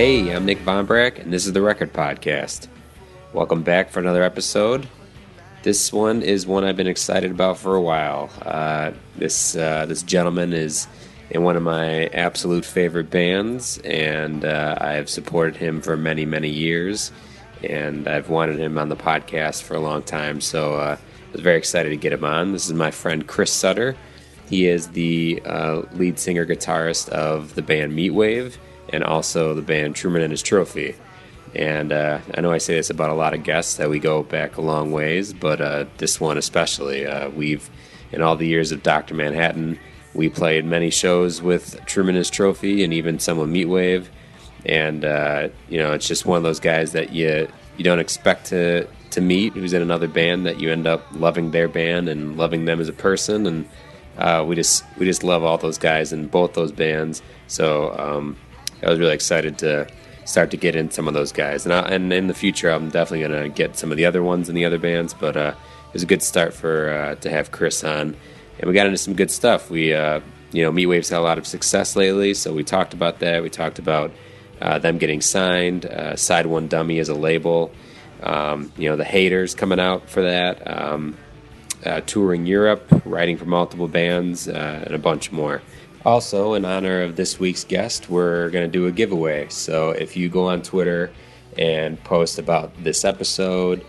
Hey, I'm Nick Von Brack, and this is the Record Podcast. Welcome back for another episode. This one is one I've been excited about for a while. This gentleman is in one of my absolute favorite bands, and I have supported him for many, many years, and I've wanted him on the podcast for a long time, so I was very excited to get him on. This is my friend Chris Sutter. He is the lead singer-guitarist of the band Meatwave, and also the band Truman and His Trophy. And I know I say this about a lot of guests, that we go back a long ways, but this one especially. We've, in all the years of Dr. Manhattan, we played many shows with Truman and His Trophy, and even some with Meatwave. And, it's just one of those guys that you don't expect to meet, who's in another band, that you end up loving their band and loving them as a person. And we just love all those guys in both those bands. So I was really excited to start to get in some of those guys. And in the future, I'm definitely going to get some of the other ones in the other bands. But it was a good start to have Chris on. And we got into some good stuff. Meatwave's had a lot of success lately, so we talked about that. We talked about them getting signed, Side One Dummy as a label, the Haters coming out for that, touring Europe, writing for multiple bands, and a bunch more. Also, in honor of this week's guest, we're going to do a giveaway. So if you go on Twitter and post about this episode,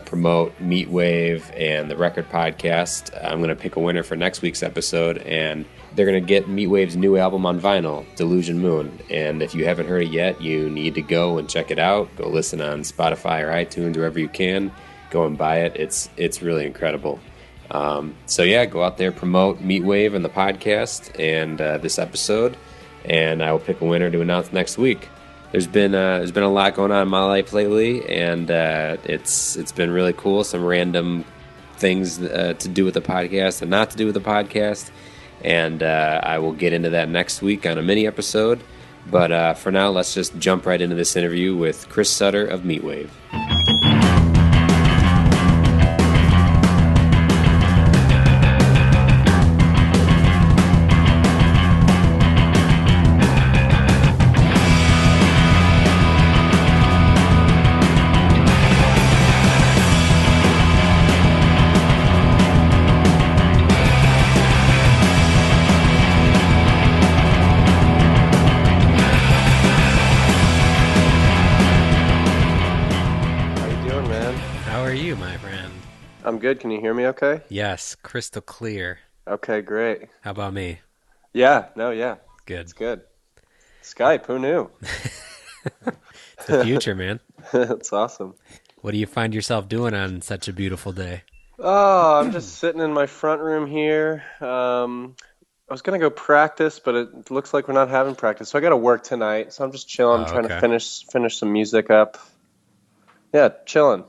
promote Meatwave and the Record Podcast, I'm going to pick a winner for next week's episode, and they're going to get Meatwave's new album on vinyl, Delusion Moon. And if you haven't heard it yet, you need to go and check it out. Go listen on Spotify or iTunes, wherever you can. Go and buy it. It's really incredible. Go out there, promote Meatwave and the podcast and this episode, and I will pick a winner to announce next week. There's been a lot going on in my life lately, and it's been really cool. Some random things to do with the podcast and not to do with the podcast, and I will get into that next week on a mini episode. But for now, let's just jump right into this interview with Chris Sutter of Meatwave. I'm good. Can you hear me okay? Yes, crystal clear. Okay, great. How about me? Yeah. Good. It's good. Skype, who knew? It's the future, man. That's awesome. What do you find yourself doing on such a beautiful day? Oh, I'm just sitting in my front room here. I was going to go practice, but it looks like we're not having practice. So I got to work tonight. So I'm just chilling, trying to finish some music up. Yeah, chilling.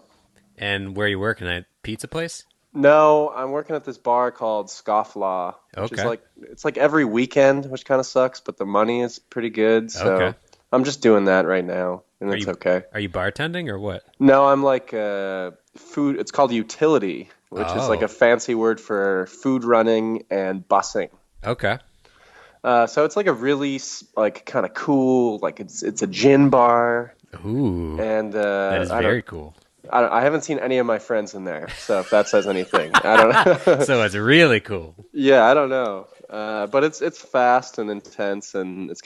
And where are you working at? Pizza place? No, I'm working at this bar called Scofflaw, which is it's like every weekend, which kind of sucks, but the money is pretty good. So I'm just doing that right now, and it's okay. Are you bartending or what? No, I'm like food. It's called utility, which is like a fancy word for food running and busing. Okay. So it's like a really kind of cool, it's a gin bar. Ooh. And that is very cool. I haven't seen any of my friends in there, so if that says anything, I don't know. So it's really cool. Yeah, I don't know, but it's fast and intense, and it's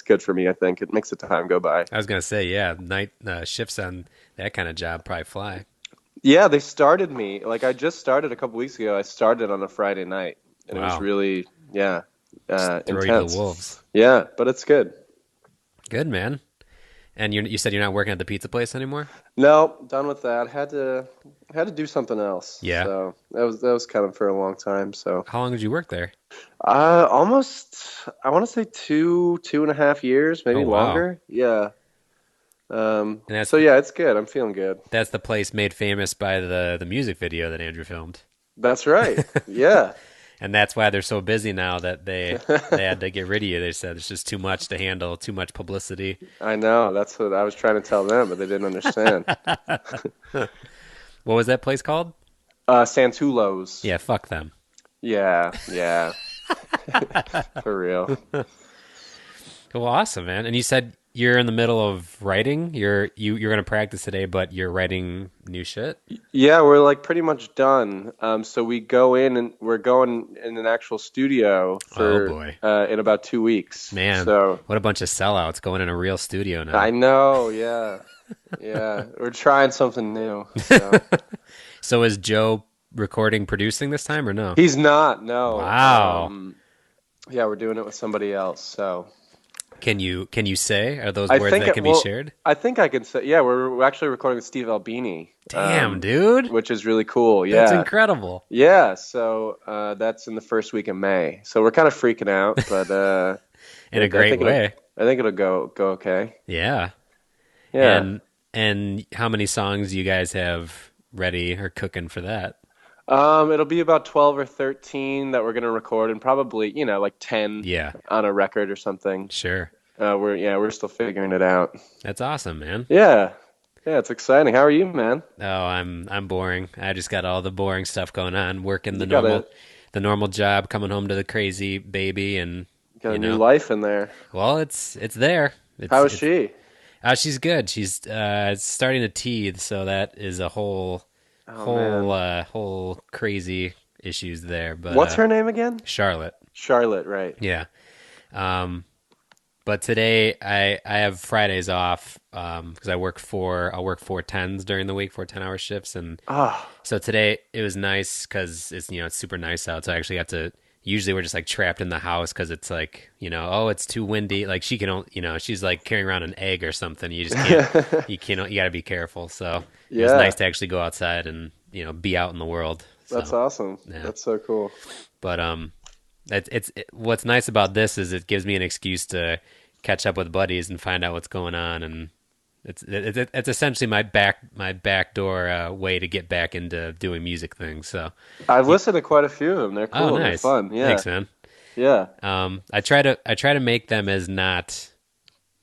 good for me. I think it makes the time go by. I was gonna say, yeah, night shifts on that kind of job probably fly. Yeah, they started me I just started a couple weeks ago. I started on a Friday night, and It was really intense. Throw you to the wolves. Yeah, but it's good. Good, man. And you said you're not working at the pizza place anymore? No, done with that. Had to do something else. Yeah. So that was kind of for a long time. So how long did you work there? Almost. I want to say 2.5 years, maybe longer. Yeah. It's good. I'm feeling good. That's the place made famous by the music video that Andrew filmed. That's right. Yeah. And that's why they're so busy now that they had to get rid of you. They said it's just too much to handle, too much publicity. I know. That's what I was trying to tell them, but they didn't understand. What was that place called? Santulo's. Yeah, fuck them. Yeah. For real. Well, awesome, man. And you said you're in the middle of writing. You're gonna practice today, but you're writing new shit. Yeah, we're like pretty much done. So we go in and we're going in an actual studio Oh for boy, in about 2 weeks. man, So what a bunch of sellouts going in a real studio I now. know, yeah, yeah, we're trying something new. So So is Joe recording, producing this time or no? he's not, no. Wow. Yeah, we're doing it with somebody else. So Can you say, are those I words think that it, can be well, shared? I think I can say, yeah, we're actually recording with Steve Albini, Damn, dude. which is really cool. That's Yeah. incredible. Yeah, so that's in the first week of May. So we're kind of freaking out, but In a great way. I think it'll go okay. Yeah. Yeah. And how many songs you guys have ready or cooking for that? It'll be about 12 or 13 that we're gonna record, and probably, like 10 Yeah, on a record or something. sure. We're still figuring it out. That's awesome, man. Yeah. Yeah, it's exciting. How are you, man? Oh, I'm boring. I just got all the boring stuff going on, working You got a the normal job, coming home to the crazy baby, and got a new life in there. well, it's there. How is It's she? she's good. She's starting to teeth, so that is a Oh man. whole crazy issues there. But What's her name again? Charlotte, Charlotte, right. yeah. But today I have Fridays off because I'll work 4 10s during the week, 4 10-hour shifts, and Ah, so today it was nice because it's super nice out. So I actually got to. Usually we're just like trapped in the house because it's like oh, it's too windy. Like she can only she's like carrying around an egg or something. You just can't you got to be careful. So it was yeah. nice to actually go outside and be out in the world. That's So awesome. yeah, That's so cool. but what's nice about this is it gives me an excuse to catch up with buddies and find out what's going on, and it's essentially my backdoor way to get back into doing music things. So, I've listened to quite a few of them. They're oh, cool. They're nice, fun. Yeah. thanks, man. Yeah. I try to make them as not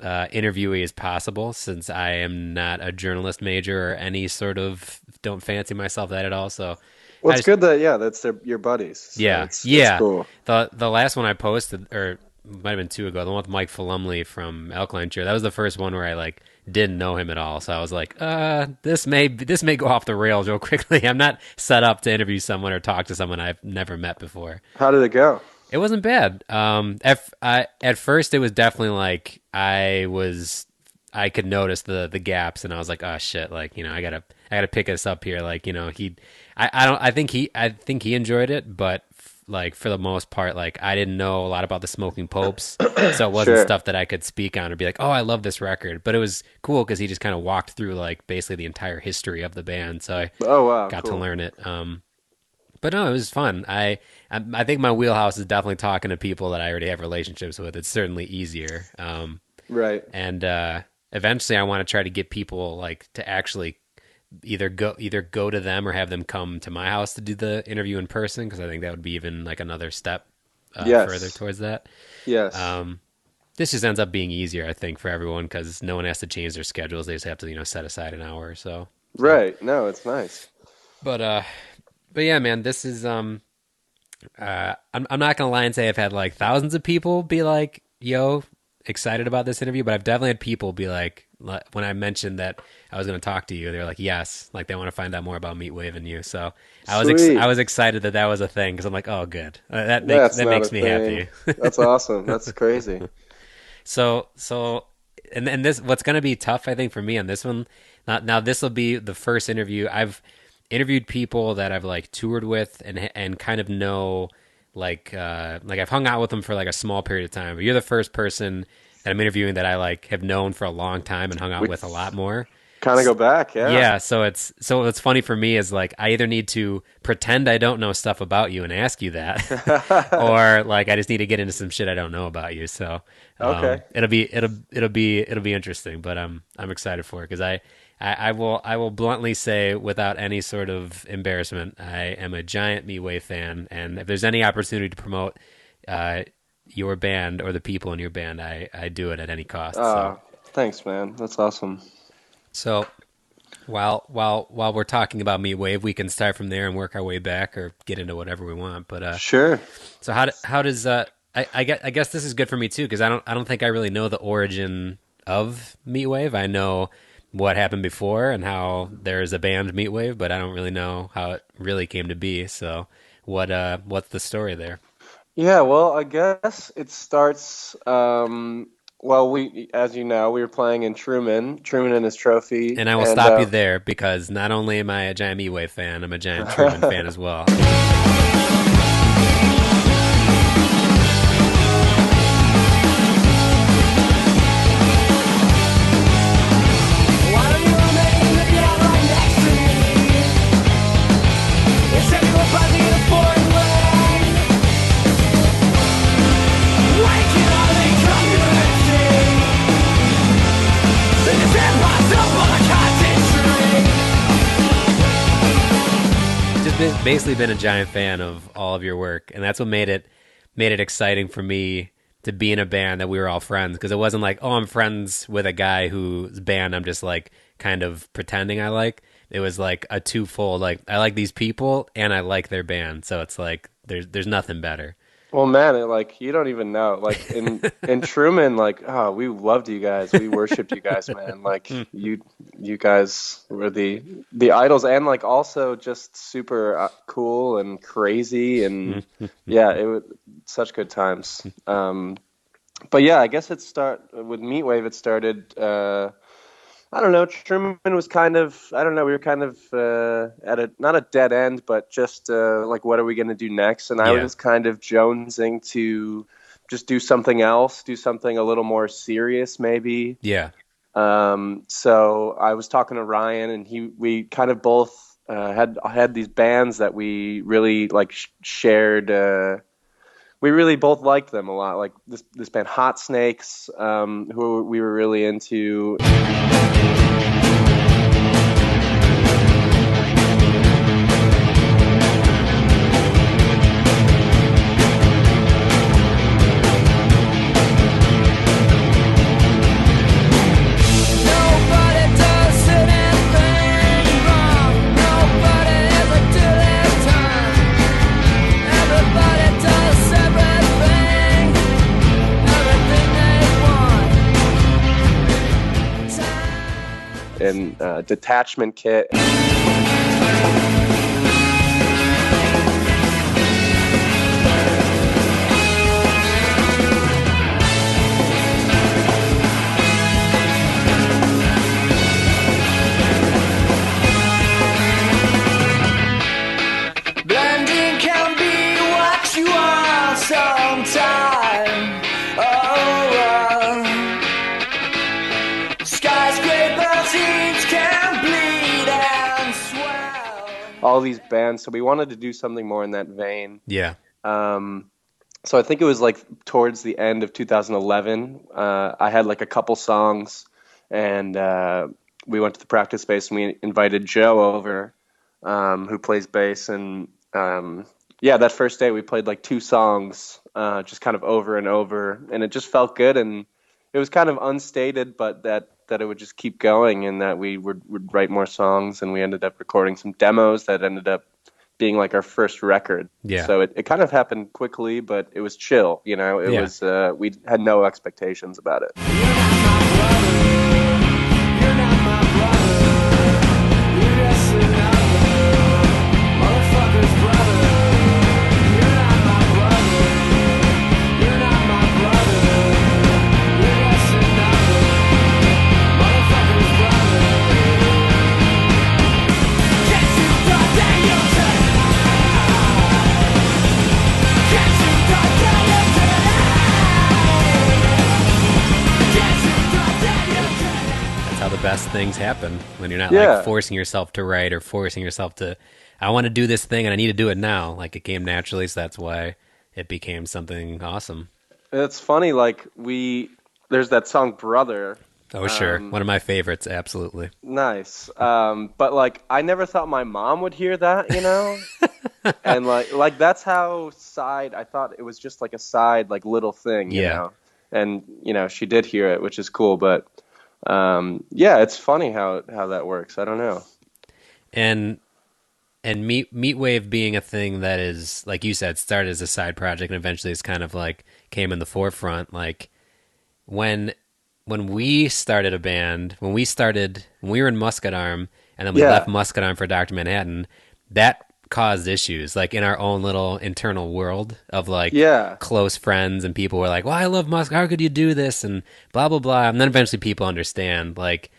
interviewee as possible, since I am not a journalist major or any sort of don't fancy myself that at all. So Well, I it's just good that that's your buddies. So yeah, it's yeah. cool. The last one I posted, or might have been two ago, the one with Mike Falumley from Alkaline Trio. That was the first one where I like didn't know him at all. So I was like, this may go off the rails real quickly. I'm not set up to interview someone or talk to someone I've never met before. How did it go? It wasn't bad. At first it was definitely like I could notice the gaps, and I was like, oh shit, like I gotta pick us up here. Like I think he enjoyed it, but like for the most part, like I didn't know a lot about the Smoking Popes, so it wasn't Sure. stuff that I could speak on or be like, oh, I love this record. But it was cool because he just kind of walked through like basically the entire history of the band, so I Oh wow, got to cool. learn it. But no, it was fun. I think my wheelhouse is definitely talking to people that I already have relationships with. It's certainly easier. Right. And eventually, I want to try to get people like to actually either go to them or have them come to my house to do the interview in person, because I think that would be even like another step Yes. further towards that. Yes. This just ends up being easier, I think, for everyone because no one has to change their schedules. They just have to set aside an hour or so. Right. No, it's nice. But yeah, man, this is I'm not gonna lie and say I've had like thousands of people be like, "Yo, excited about this interview," but I've definitely had people be like, when I mentioned that I was going to talk to you, they're like, "Yes," like they want to find out more about Meatwave and you. So Sweet. I was excited that was a thing because I'm like, "Oh, good, That's that not makes a me thing. happy." That's awesome. That's crazy. So and this what's going to be tough, I think, for me on this one. Now this will be the first interview I've interviewed people that I've like toured with and kind of know like I've hung out with them for like a small period of time. But you're the first person that I'm interviewing that I like have known for a long time and hung out with a lot more. Kind of go back, yeah. Yeah, so what's funny for me is like I either need to pretend I don't know stuff about you and ask you that, or like I just need to get into some shit I don't know about you. So Okay. it'll be interesting, but I'm excited for it because I will bluntly say without any sort of embarrassment, I am a giant Meatwave fan, and if there's any opportunity to promote your band or the people in your band, I do it at any cost. So. Thanks, man. That's awesome. So while we're talking about Meatwave, we can start from there and work our way back, or get into whatever we want. But Sure. so how does I guess this is good for me too because I don't think I really know the origin of Meatwave. I know what happened before and how there's a band Meatwave, but I don't really know how it really came to be. So what's the story there? Yeah, well, I guess it starts. Well, as you know, we were playing in Truman and his trophy, And I will and stop you there because not only am I a giant Meatwave fan, I'm a giant Truman fan as well. Basically been a giant fan of all of your work, and that's what made it exciting for me to be in a band that we were all friends, because it wasn't like, oh, I'm friends with a guy whose band I'm just like kind of pretending I like. It was like a twofold, like I like these people and I like their band, so it's like there's nothing better. well, man, like you don't even know. Like in Truman, like oh, we loved you guys. We worshipped you guys, man. Like you guys were the idols, and like also just super cool and crazy, and yeah, it was such good times. But yeah, I guess with Meatwave. It started. I don't know. Truman was kind of, I don't know. We were kind of at not a dead end, but just like, what are we going to do next? And I was Yeah. just kind of jonesing to just do something else, do something a little more serious, maybe. Yeah. So I was talking to Ryan, and we kind of both had these bands that we really like shared. We really both liked them a lot. Like this band Hot Snakes, who we were really into. And Detachment Kit. Blending can be what you are sometime. Skyscrapers each can bleed and swell. All these bands, so we wanted to do something more in that vein. Yeah. So I think it was like towards the end of 2011. I had like a couple songs, and we went to the practice space, and we invited Joe over, who plays bass. And yeah, that first day we played like two songs, just kind of over and over, and it just felt good. And it was kind of unstated, but that it would just keep going, and that we would write more songs, and we ended up recording some demos that ended up being like our first record. Yeah. So it kind of happened quickly, but it was chill, you know. It was we had no expectations about it. Best things happen when you're not like forcing yourself to write or forcing yourself to, I want to do this thing and I need to do it now. Like it came naturally, so that's why it became something awesome. It's funny, like there's that song Brother. Oh sure, one of my favorites, absolutely. Nice. But like I never thought my mom would hear that, you know. And like that's how I thought it was just like a side like little thing, you know. And you know she did hear it, which is cool, but yeah, it's funny how that works. I don't know. And Meatwave being a thing that is, like you said, started as a side project and eventually it's kind of like came in the forefront. Like when when we started a band, when we were in Musket Arm, and then we left Musket Arm for Dr. Manhattan, that caused issues like in our own little internal world of like close friends, and people were like, well, I love Musket, how could you do this, and blah blah blah. And then eventually people understand, like,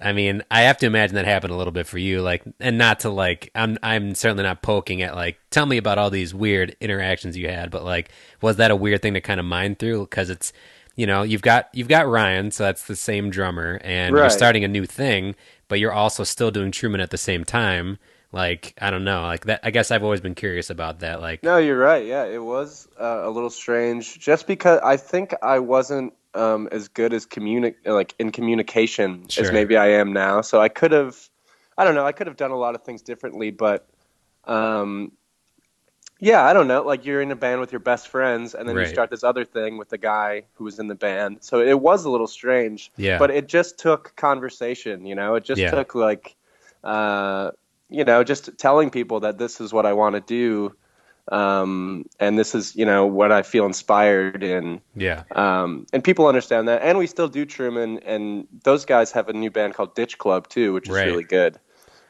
I mean, I have to imagine that happened a little bit for you, like, and not to like, I'm certainly not poking at like, tell me about all these weird interactions you had, but like, was that a weird thing to kind of mind through? Because it's, you know, you've got Ryan, so that's the same drummer, and you're starting a new thing, but you're also still doing Truman at the same time. Like, I don't know, like that. I guess I've always been curious about that. Like, no, you're right. Yeah, it was a little strange, just because I think I wasn't as good as in communication as maybe I am now. So I could have, I don't know, I could have done a lot of things differently, but yeah, I don't know. Like, you're in a band with your best friends, and then you start this other thing with the guy who was in the band. So it was a little strange. Yeah. But it just took conversation, you know? It just took, like, you know, just telling people that this is what I want to do, and this is, you know, what I feel inspired in. Yeah. And people understand that. And we still do Truman, and those guys have a new band called Ditch Club, too, which is really good.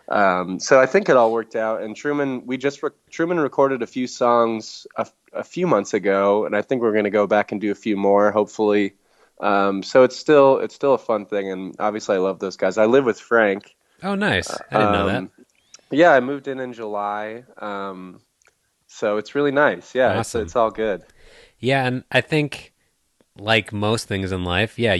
So I think it all worked out. And Truman, Truman recorded a few songs a few months ago, and I think we're going to go back and do a few more, hopefully. So it's still a fun thing, and obviously I love those guys. I live with Frank. Oh, nice. I didn't know that. Yeah, I moved in July. So it's really nice. Yeah, awesome. It's all good. Yeah, and I think, like most things in life, yeah,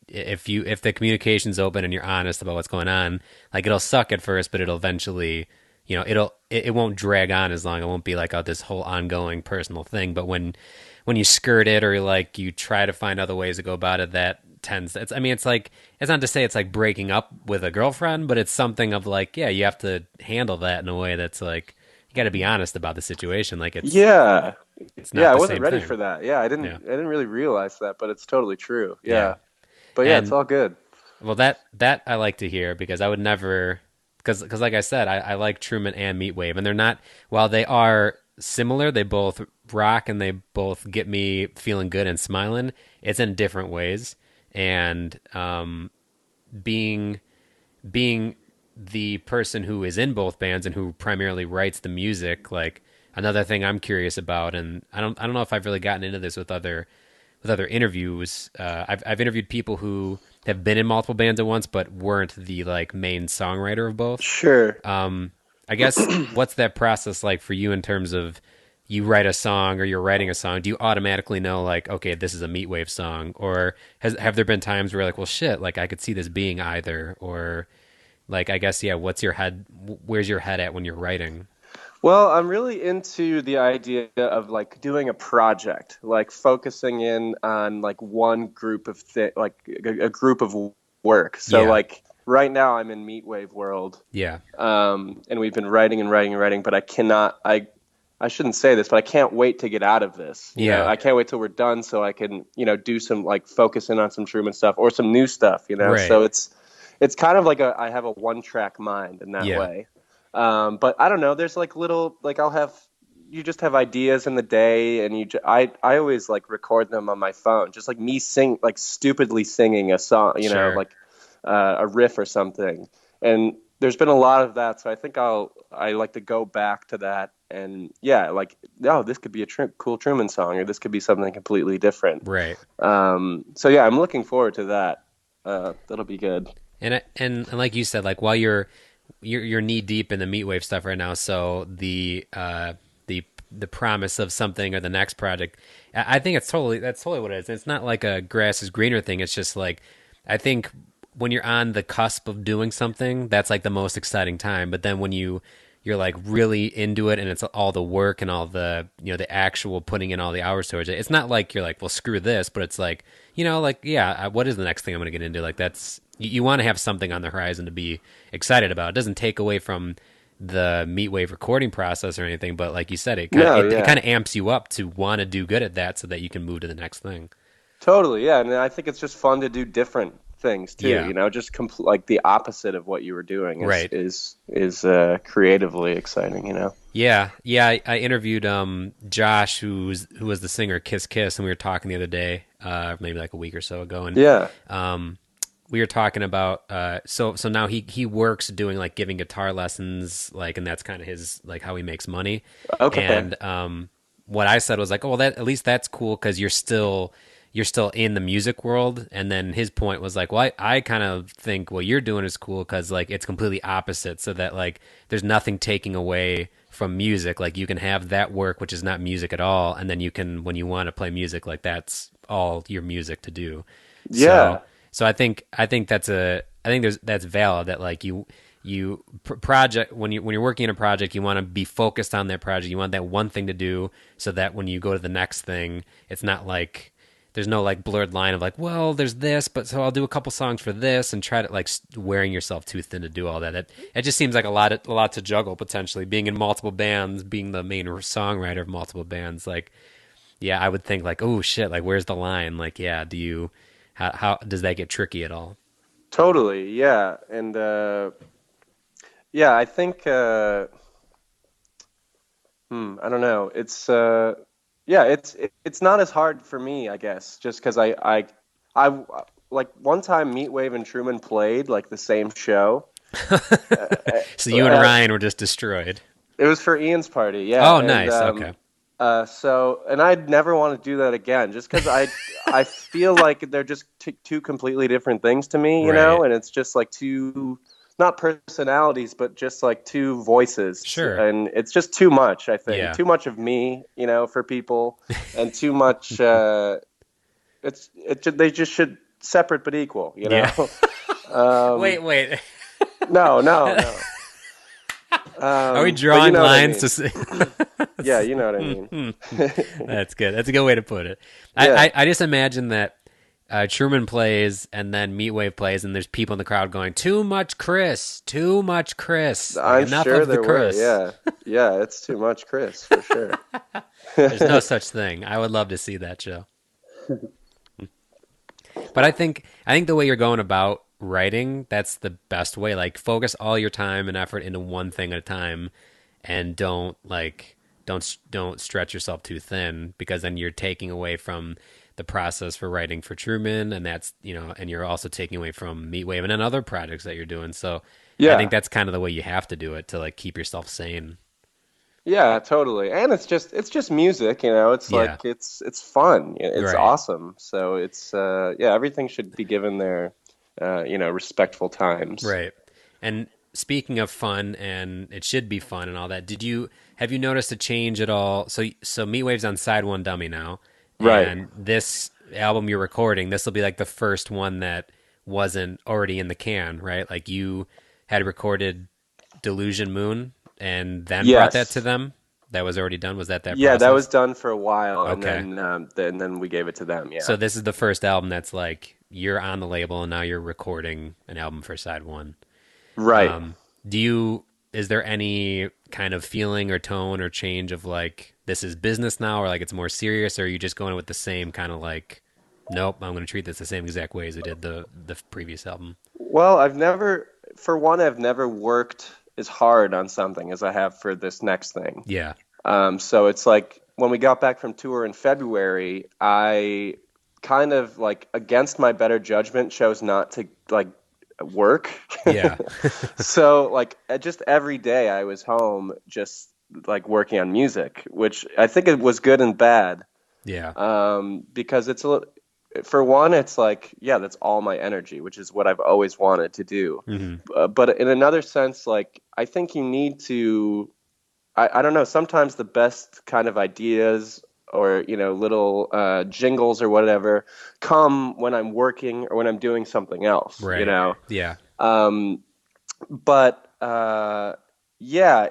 if the communication's open and you're honest about what's going on, like, it'll suck at first, but it'll eventually, you know, it won't drag on as long. It won't be like this whole ongoing personal thing. But when you skirt it, or like you try to find other ways to go about it, that tends. It's like, it's not to say it's like breaking up with a girlfriend, but it's something of like, yeah, you have to handle that in a way that's like, you got to be honest about the situation. Like, it's not I wasn't ready for that. Yeah, I didn't really realize that, but it's totally true. Yeah. But yeah, it's all good. Well, that I like to hear, because I would never, because like I said, I like Truman and Meatwave, and they're not, while they are similar, they both rock and they both get me feeling good and smiling. It's in different ways, and being the person who is in both bands and who primarily writes the music, like, another thing I'm curious about, and I don't know if I've really gotten into this with other interviews. I've interviewed people who have been in multiple bands at once, but weren't the like main songwriter of both. Sure. I guess what's that process like for you in terms of, you write a song or you're writing a song? Do you automatically know, like, okay, this is a Meatwave song, or have there been times where, like, well, shit, like, I could see this being either, or like, I guess, yeah, where's your head at when you're writing? Well, I'm really into the idea of like doing a project, like focusing in on like one group of like a group of work. So like right now I'm in Meatwave world. Yeah. And we've been writing and writing and writing, but I shouldn't say this, but I can't wait to get out of this. You know, I can't wait till we're done so I can, you know, do some like focus in on some Truman stuff or some new stuff, you know. So it's kind of like I have a one-track mind in that way. But I don't know, there's like little, like you just have ideas in the day, and I always like record them on my phone, just like me stupidly singing a song, you know, like a riff or something. And there's been a lot of that, so I think I like to go back to that, and like, oh, this could be a cool Truman song, or this could be something completely different. Right. So yeah, I'm looking forward to that. That'll be good. And like you said, like, while you're knee deep in the Meatwave stuff right now, so the promise of something or the next project, I think that's totally what it is. It's not like a grass is greener thing. It's just like, I think when you're on the cusp of doing something, that's like the most exciting time. But then when you're like really into it, and it's all the work and all the, you know, the actual putting in all the hours towards it, it's not like you're like, well, screw this, but it's like, you know, like, yeah, what is the next thing I'm going to get into? Like, that's, you want to have something on the horizon to be excited about. It doesn't take away from the Meatwave recording process or anything, but like you said, it kind of amps you up to want to do good at that so that you can move to the next thing. Totally, yeah. And I think it's just fun to do different things too. Yeah. You know, just like the opposite of what you were doing Right. is creatively exciting. You know. Yeah, yeah. I interviewed Josh, who was the singer of Kiss Kiss, and we were talking the other day, maybe like a week or so ago, and Yeah. we were talking about so now he works doing like giving guitar lessons, like, and that's kind of his like how he makes money. Okay. And what I said was like, oh, well, that at least that's cool because you're still in the music world. And then his point was like, well, I kind of think what you're doing is cool because like it's completely opposite, so that like there's nothing taking away from music. Like you can have that work which is not music at all, and then you can, when you want to play music, like that's all your music to do. Yeah. So I think that's valid, that like project when you're working in a project, you want to be focused on that project. You want that one thing to do, so that when you go to the next thing, it's not like there's no like blurred line of like, well, there's this, but so I'll do a couple songs for this, and try to like wearing yourself too thin to do all that. It just seems like a lot to juggle potentially, being in multiple bands, being the main songwriter of multiple bands. Like, yeah, I would think like, oh shit, like where's the line? Like, yeah, how does that get tricky at all? Totally. Yeah. And yeah, I think I don't know. Yeah, it's not as hard for me, I guess, just because I like one time Meatwave and Truman played like the same show. So you and Ryan were just destroyed. It was for Ian's party, yeah. Oh, And, nice. Okay. and I'd never want to do that again, just because I feel like they're just two completely different things to me, you know, Right. and it's just like two, not personalities, but just like two voices. Sure. And it's just too much, I think. Yeah. Too much of me, you know, for people, and too much. They just should separate but equal, you know. Yeah. Wait. No. Are we but drawing you know what I lines mean. to say? Yeah, you know what I mean. That's good. That's a good way to put it. Yeah. I just imagine that Truman plays, and then Meatwave plays, and there's people in the crowd going, "Too much Chris, too much Chris." Like, I'm enough sure of the there were. Chris. Yeah, it's too much, Chris, for sure. There's no such thing. I would love to see that show. But I think the way you're going about writing, that's the best way. Like, focus all your time and effort into one thing at a time, and don't stretch yourself too thin, because then you're taking away from the process for writing for Truman, and that's, you know, and you're also taking away from Meatwave and then other projects that you're doing. So Yeah. I think that's kind of the way you have to do it to like keep yourself sane. Yeah, totally. And it's just music, you know. It's Yeah. like it's fun. It's Right. awesome. So it's everything should be given their respectful times. Right. And speaking of fun, and it should be fun and all that, have you noticed a change at all? So Meatwave's on side one dummy now. Right. And this album you're recording, this will be like the first one that wasn't already in the can, right? Like you had recorded Delusion Moon and then brought that Yes. to them. That was already done. Was that Yeah, process? that was done for a while, Okay. and then we gave it to them. Yeah. So this is the first album that's like you're on the label and now you're recording an album for side one. Right. Is there any kind of feeling or tone or change of like this is business now, or like it's more serious, or are you just going with the same kind of like, nope, I'm going to treat this the same exact way as we did the previous album? Well, I've never worked as hard on something as I have for this next thing. Yeah. So it's like when we got back from tour in February, I kind of like against my better judgment chose not to like work. Yeah. So like just every day I was home just like working on music, which I think it was good and bad. Yeah. Because for one, it's like, yeah, that's all my energy, which is what I've always wanted to do. Mm-hmm. But in another sense, like I think you need to, I don't know, sometimes the best kind of ideas or, you know, little jingles or whatever come when I'm working or when I'm doing something else, Right. you know? Yeah. But yeah,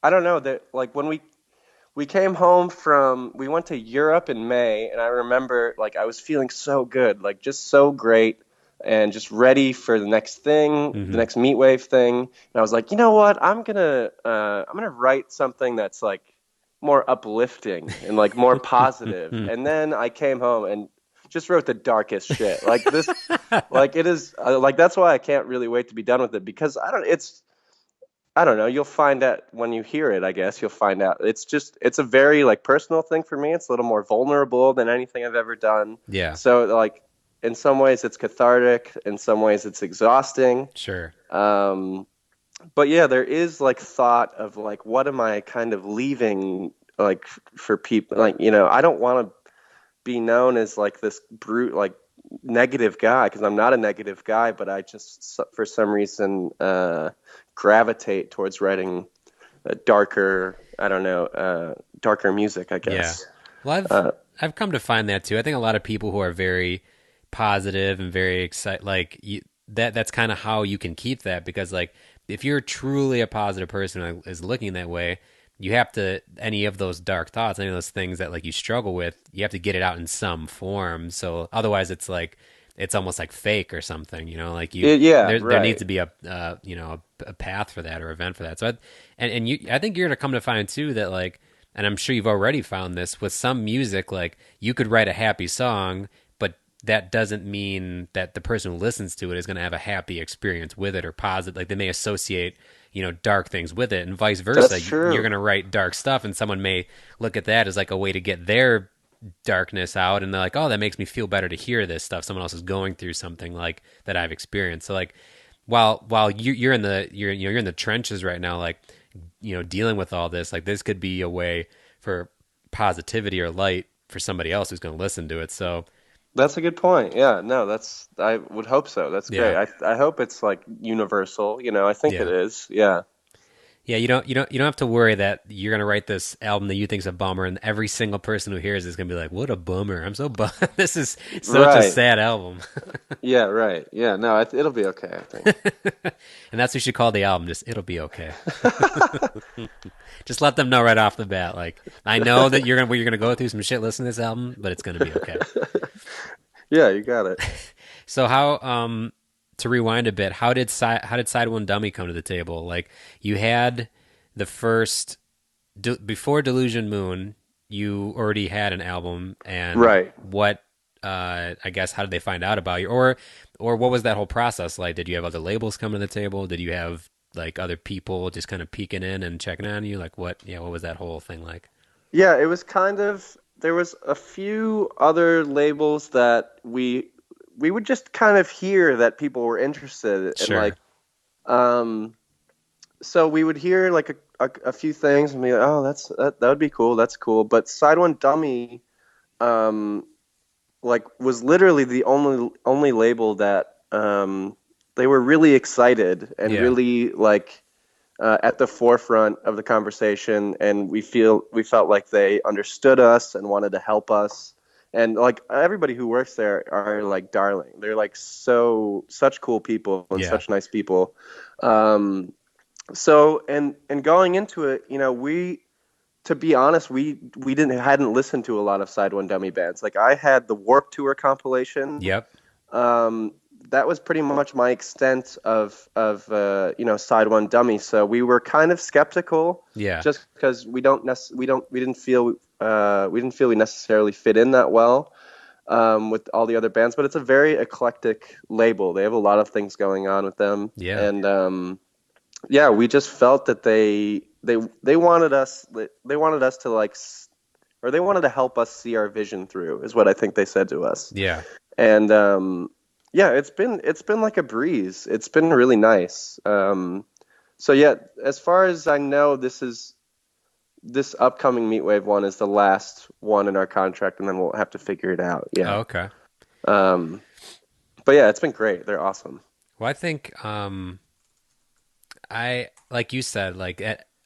I don't know that like when we came home we went to Europe in May, and I remember like I was feeling so good, like just so great and just ready for the next thing, Mm-hmm. the next Meatwave thing. And I was like, you know what? I'm gonna write something that's like more uplifting and like more positive. And then I came home and just wrote the darkest shit. Like this, like it is, like that's why I can't really wait to be done with it because I don't know. You'll find out when you hear it, I guess. You'll find out. It's a very like personal thing for me. It's a little more vulnerable than anything I've ever done. Yeah. So like in some ways it's cathartic, in some ways it's exhausting. Sure. But yeah, there is like thought of like what am I kind of leaving like for people like, you know, I don't want to be known as like this brute like negative guy because I'm not a negative guy, but I just for some reason gravitate towards writing darker, I don't know, darker music, I guess. Yeah. Well, I've come to find that too. I think a lot of people who are very positive and very excited, like that's kind of how you can keep that because like if you're truly a positive person who is looking that way, you have to any of those dark thoughts, any of those things that like you struggle with, you have to get it out in some form. So otherwise, it's like it's almost like fake or something, you know. Like there needs to be a a path for that or event for that. So I think you're gonna come to find too that like, and I'm sure you've already found this with some music, like you could write a happy song, but that doesn't mean that the person who listens to it is going to have a happy experience with it or positive. Like they may associate dark things with it and vice versa. That's true. You're going to write dark stuff and someone may look at that as like a way to get their darkness out and they're like, oh, that makes me feel better to hear this stuff. Someone else is going through something like that I've experienced. So like while you're in the trenches right now, like, dealing with all this, like this could be a way for positivity or light for somebody else who's going to listen to it. So that's a good point. Yeah, no, I would hope so. That's great. Yeah. I hope it's like universal. I think it is. Yeah. Yeah, you don't have to worry that you're gonna write this album that you think's a bummer, and every single person who hears it is gonna be like, "What a bummer! I'm so bummed. This is such a sad album." Yeah, right. Yeah, no, it'll be okay. I think. And that's what you should call the album. Just it'll be okay. Just let them know right off the bat. Like, I know that you're gonna go through some shit listening to this album, but it's gonna be okay. Yeah, you got it. So how to rewind a bit, how did Side One Dummy come to the table? Like you had the first before Delusion Moon, you already had an album, and right. What I guess how did they find out about you, or what was that whole process like? Did you have other labels coming to the table? Did you have like other people just kind of peeking in and checking on you? Like what was that whole thing like? Yeah, it was kind of there was a few other labels that we would just kind of hear that people were interested in, Sure. like, so we would hear like a few things and be like, oh, that would be cool. That's cool. But Side One Dummy, like was literally the only label that, they were really excited and really like, at the forefront of the conversation. And we felt like they understood us and wanted to help us. And like everybody who works there are like darling. They're like such cool people and such nice people. So and going into it, to be honest, we hadn't listened to a lot of Side One Dummy bands. Like I had the Warped Tour compilation. Yep. That was pretty much my extent of Side One Dummy. So we were kind of skeptical. Yeah. Just because we didn't feel we necessarily fit in that well with all the other bands. But it's a very eclectic label. They have a lot of things going on with them. Yeah. And we just felt that they wanted us to like, or they wanted to help us see our vision through, is what I think they said to us. Yeah. And it's been like a breeze. It's been really nice. So yeah, as far as I know, this upcoming Meatwave one is the last one in our contract, and then we'll have to figure it out. Yeah. Oh, okay. But yeah, it's been great. They're awesome. Well, I think I like you said, like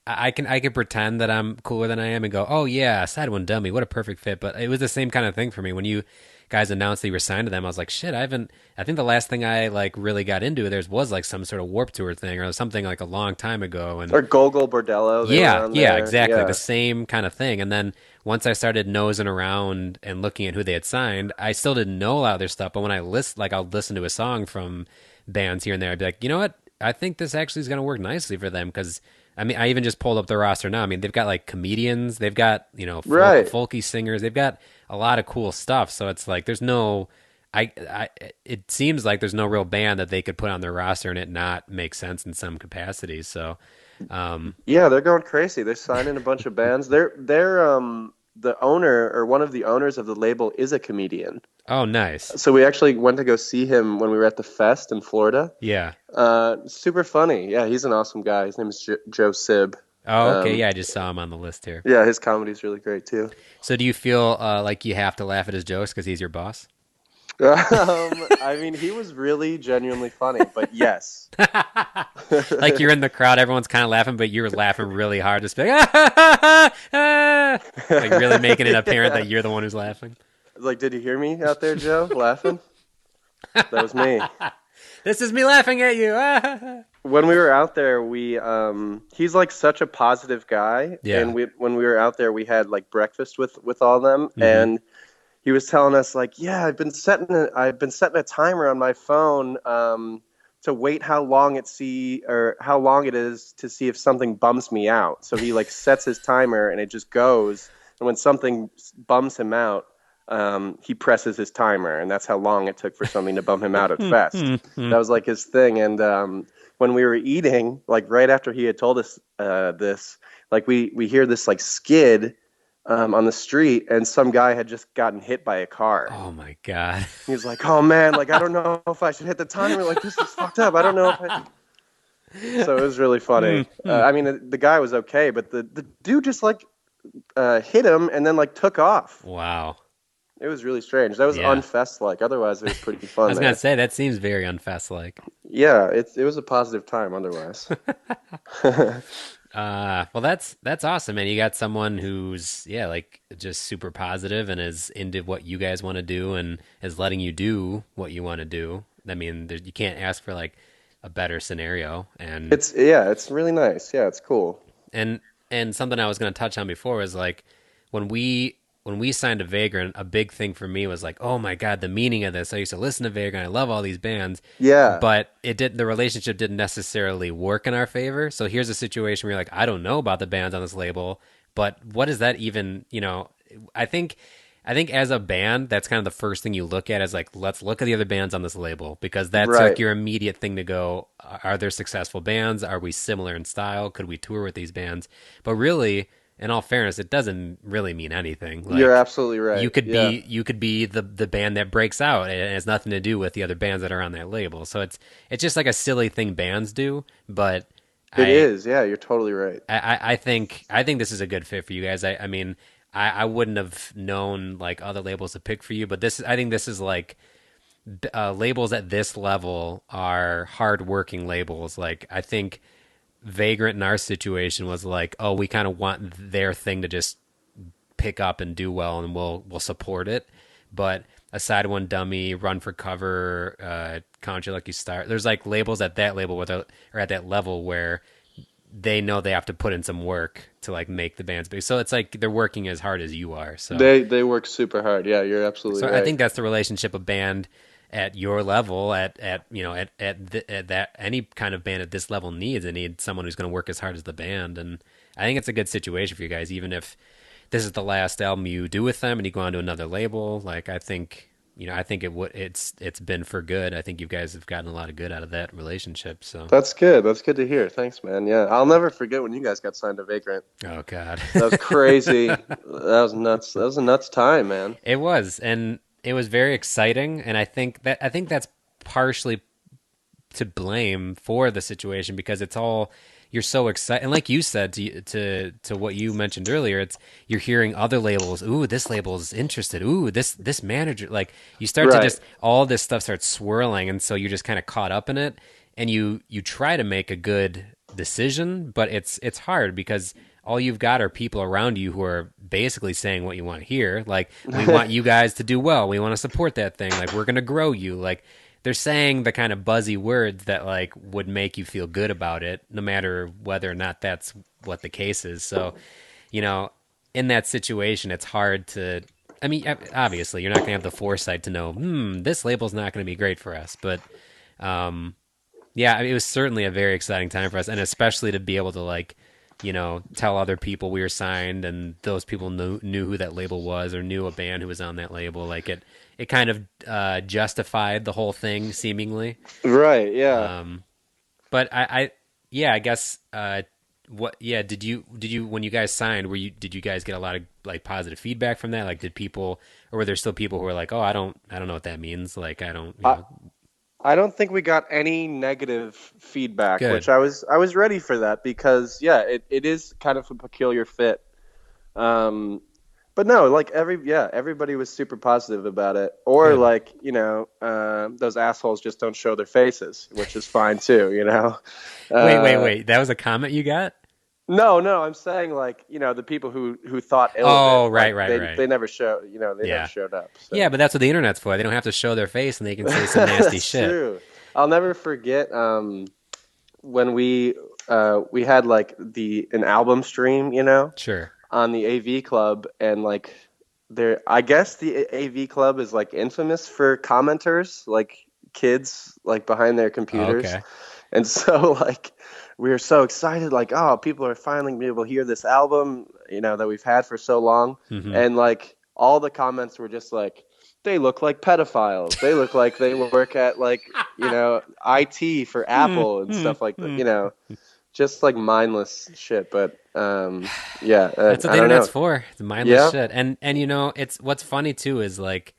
I can pretend that I'm cooler than I am and go, oh yeah, Side One Dummy, what a perfect fit. But it was the same kind of thing for me when you guys announced that you were signed to them. I was like, shit, I think the last thing I like really got into theirs was like some sort of Warped Tour thing or something like a long time ago. And or Gogol Bordello. Yeah, exactly. Yeah. The same kind of thing. And then once I started nosing around and looking at who they had signed, I still didn't know a lot of their stuff. But when I'll listen to a song from bands here and there, I'd be like, you know what? I think this actually is going to work nicely for them because I mean, I even just pulled up the roster now. I mean, they've got like comedians, they've got, you know, Right. folky singers, they've got a lot of cool stuff. So it's like there's no, it seems like there's no real band that they could put on their roster and it not make sense in some capacity. So, Yeah, they're going crazy. They signed in a bunch of bands. They're the owner or one of the owners of the label is a comedian. oh, nice. So we actually went to go see him when we were at the fest in Florida. Yeah. Super funny. Yeah, he's an awesome guy. His name is Joe Sib. Oh, okay. Yeah, I just saw him on the list here. Yeah, his comedy's really great too. So do you feel like you have to laugh at his jokes because he's your boss? I mean, he was really genuinely funny, but yes. Like you're in the crowd, everyone's kind of laughing, but you're laughing really hard, just like, like really making it apparent that you're the one who's laughing. Like, did you hear me out there, Joe, laughing? That was me. This is me laughing at you. When we were out there, he's like such a positive guy. Yeah. And when we were out there, we had like breakfast with all of them, and he was telling us like, yeah, I've been setting a timer on my phone to wait how long it is to see if something bums me out. So he like sets his timer and it just goes. And when something bums him out, he presses his timer, and that's how long it took for something to bum him out at Fest. That was like his thing. And when we were eating, like right after he had told us this, like we hear this like skid on the street, and some guy had just gotten hit by a car. Oh my God. He was like, oh man, like I don't know if I should hit the timer. Like this is fucked up. I don't know if I... So it was really funny. I mean, the guy was okay, but the dude just like hit him and then like took off. Wow. It was really strange. That was unfest-like. Otherwise, it was pretty fun. I was going to say, that seems very unfest-like. Yeah, it was a positive time otherwise. Well, that's awesome, man. You got someone who's, like just super positive and is into what you guys want to do and is letting you do what you want to do. I mean, you can't ask for like a better scenario. And it's really nice. Yeah, it's cool. And something I was going to touch on before was like when we signed to Vagrant, a big thing for me was like, oh my God, the meaning of this. I used to listen to Vagrant. I love all these bands. Yeah. But the relationship didn't necessarily work in our favor. So here's a situation where you're like, I don't know about the bands on this label, but what is that even, I think as a band, that's kind of the first thing you look at is like, let's look at the other bands on this label, because that's like your immediate thing to go, are there successful bands? Are we similar in style? Could we tour with these bands? But really, in all fairness, it doesn't really mean anything. Like, you're absolutely right. You could be the band that breaks out, and it has nothing to do with the other bands that are on that label. So it's just like a silly thing bands do, but it is. Yeah, you're totally right. I think this is a good fit for you guys. I mean, I wouldn't have known like other labels to pick for you, but I think this is like labels at this level are hardworking labels. Like I think Vagrant in our situation was like, oh, we kind of want their thing to just pick up and do well, and we'll support it. But Aside One Dummy, Run for Cover, Country Lucky Star, there's like labels at that label or at that level where they know they have to put in some work to like make the bands big. So it's like they're working as hard as you are. So they work super hard. Yeah, you're absolutely right. I think that's the relationship a band at your level, at that any kind of band at this level needs. It needs someone who's going to work as hard as the band, and I think it's a good situation for you guys. Even if this is the last album you do with them, and you go on to another label, like I think it's been for good. I think you guys have gotten a lot of good out of that relationship. So that's good. That's good to hear. Thanks, man. Yeah, I'll never forget when you guys got signed to Vagrant. Oh God, that was crazy. That was nuts. That was a nuts time, man. It was, and it was very exciting, and I think that's partially to blame for the situation, because it's all, you're so excited, and like you said to what you mentioned earlier, it's you're hearing other labels. Ooh, this label's interested. Ooh, this manager, like you start to just, all this stuff starts swirling, and so you're just kind of caught up in it, and you try to make a good decision, but it's hard because all you've got are people around you who are basically saying what you want to hear. Like, we want you guys to do well. We want to support that thing. Like, we're going to grow you. Like, they're saying the kind of buzzy words that like would make you feel good about it, no matter whether or not that's what the case is. So, in that situation, it's hard to, I mean, obviously you're not going to have the foresight to know, this label's not going to be great for us, but, Yeah, I mean, it was certainly a very exciting time for us, and especially to be able to like, tell other people we were signed, and those people knew who that label was or knew a band who was on that label. Like it kind of justified the whole thing seemingly. Right. Yeah. But yeah, I guess what yeah, did you when you guys signed, did you guys get a lot of like positive feedback from that? Like did people, or were there still people who were like, "Oh, I don't know what that means." Like I don't, I I don't think we got any negative feedback, good. which I was ready for that because yeah, it is kind of a peculiar fit. Um, but no, like everybody was super positive about it. Or Good. like, those assholes just don't show their faces, which is fine too, Uh, Wait. That was a comment you got? no, I'm saying like, the people who thought ill of Oh, it, like right. they never show, they never Yeah. showed up. Yeah, So but that's what the internet's for. They don't have to show their face and they can say some nasty that's shit. true. I'll never forget when we had like the an album stream, Sure. on the AV Club, and like I guess the AV Club is like infamous for commenters, like kids like behind their Oh, computers. okay. And so like we were so excited, like, oh, people are finally gonna be able to hear this album, that we've had for so long. Mhm. And like all the comments were just like, they look like pedophiles. They look like they work at like, IT for Apple and stuff like that, just like mindless shit. But yeah, That's what I the don't internet's know. for. It's mindless Yeah. shit. And it's what's funny too is like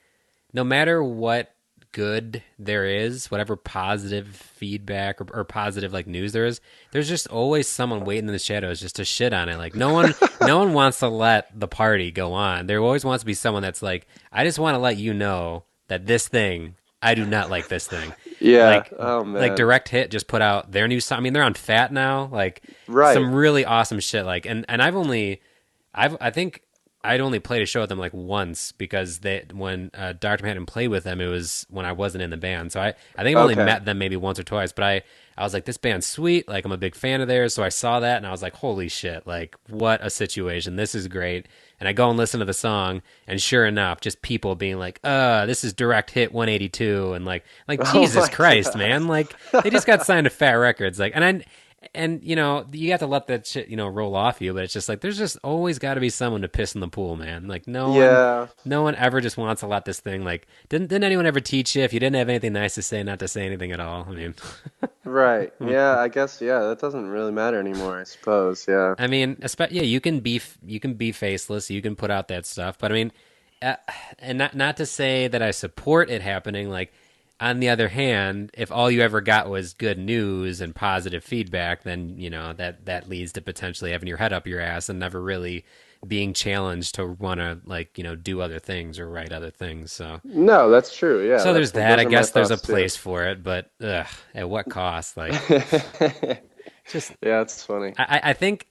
no matter what good there is, whatever positive feedback or positive like news there is, there's just always someone waiting in the shadows just to shit on it. Like no one wants to let the party go on. There always wants to be someone that's like, I just want to let you know that this thing, I do not like this thing. Yeah. Like Oh like man. Direct Hit just put out their new song. I mean, they're on Fat now. Like Right. some really awesome shit. Like and I think I'd only played a show with them like once because when Dr. Manhattan played with them, it was when I wasn't in the band. So I think I've only Okay. met them maybe once or twice, but I was like, this band's sweet. Like I'm a big fan of theirs. So I saw that and I was like, holy shit, like what a situation. This is great. And I go and listen to the song, and sure enough, just people being like, this is Direct Hit 182, and like Oh Jesus my Christ, God. man. Like they just got signed to Fat Records. Like and you have to let that shit roll off you, but it's just like there's just always got to be someone to piss in the pool, man. Like Yeah. no one ever just wants to let this thing, like didn't anyone ever teach you if you didn't have anything nice to say not to say anything at all? I mean Right. Yeah. I guess. Yeah. That doesn't really matter anymore, I suppose. Yeah. I mean, yeah, you can be faceless, you can put out that stuff, but I mean, uh, and not to say that I support it happening. Like, on the other hand, if all you ever got was good news and positive feedback, then that leads to potentially having your head up your ass and never really being challenged to want to like do other things or write other things. So No, that's true. Yeah. there's that. Those I are my guess there's a thoughts too. place for it, but at what cost? Like, just Yeah, it's funny. I think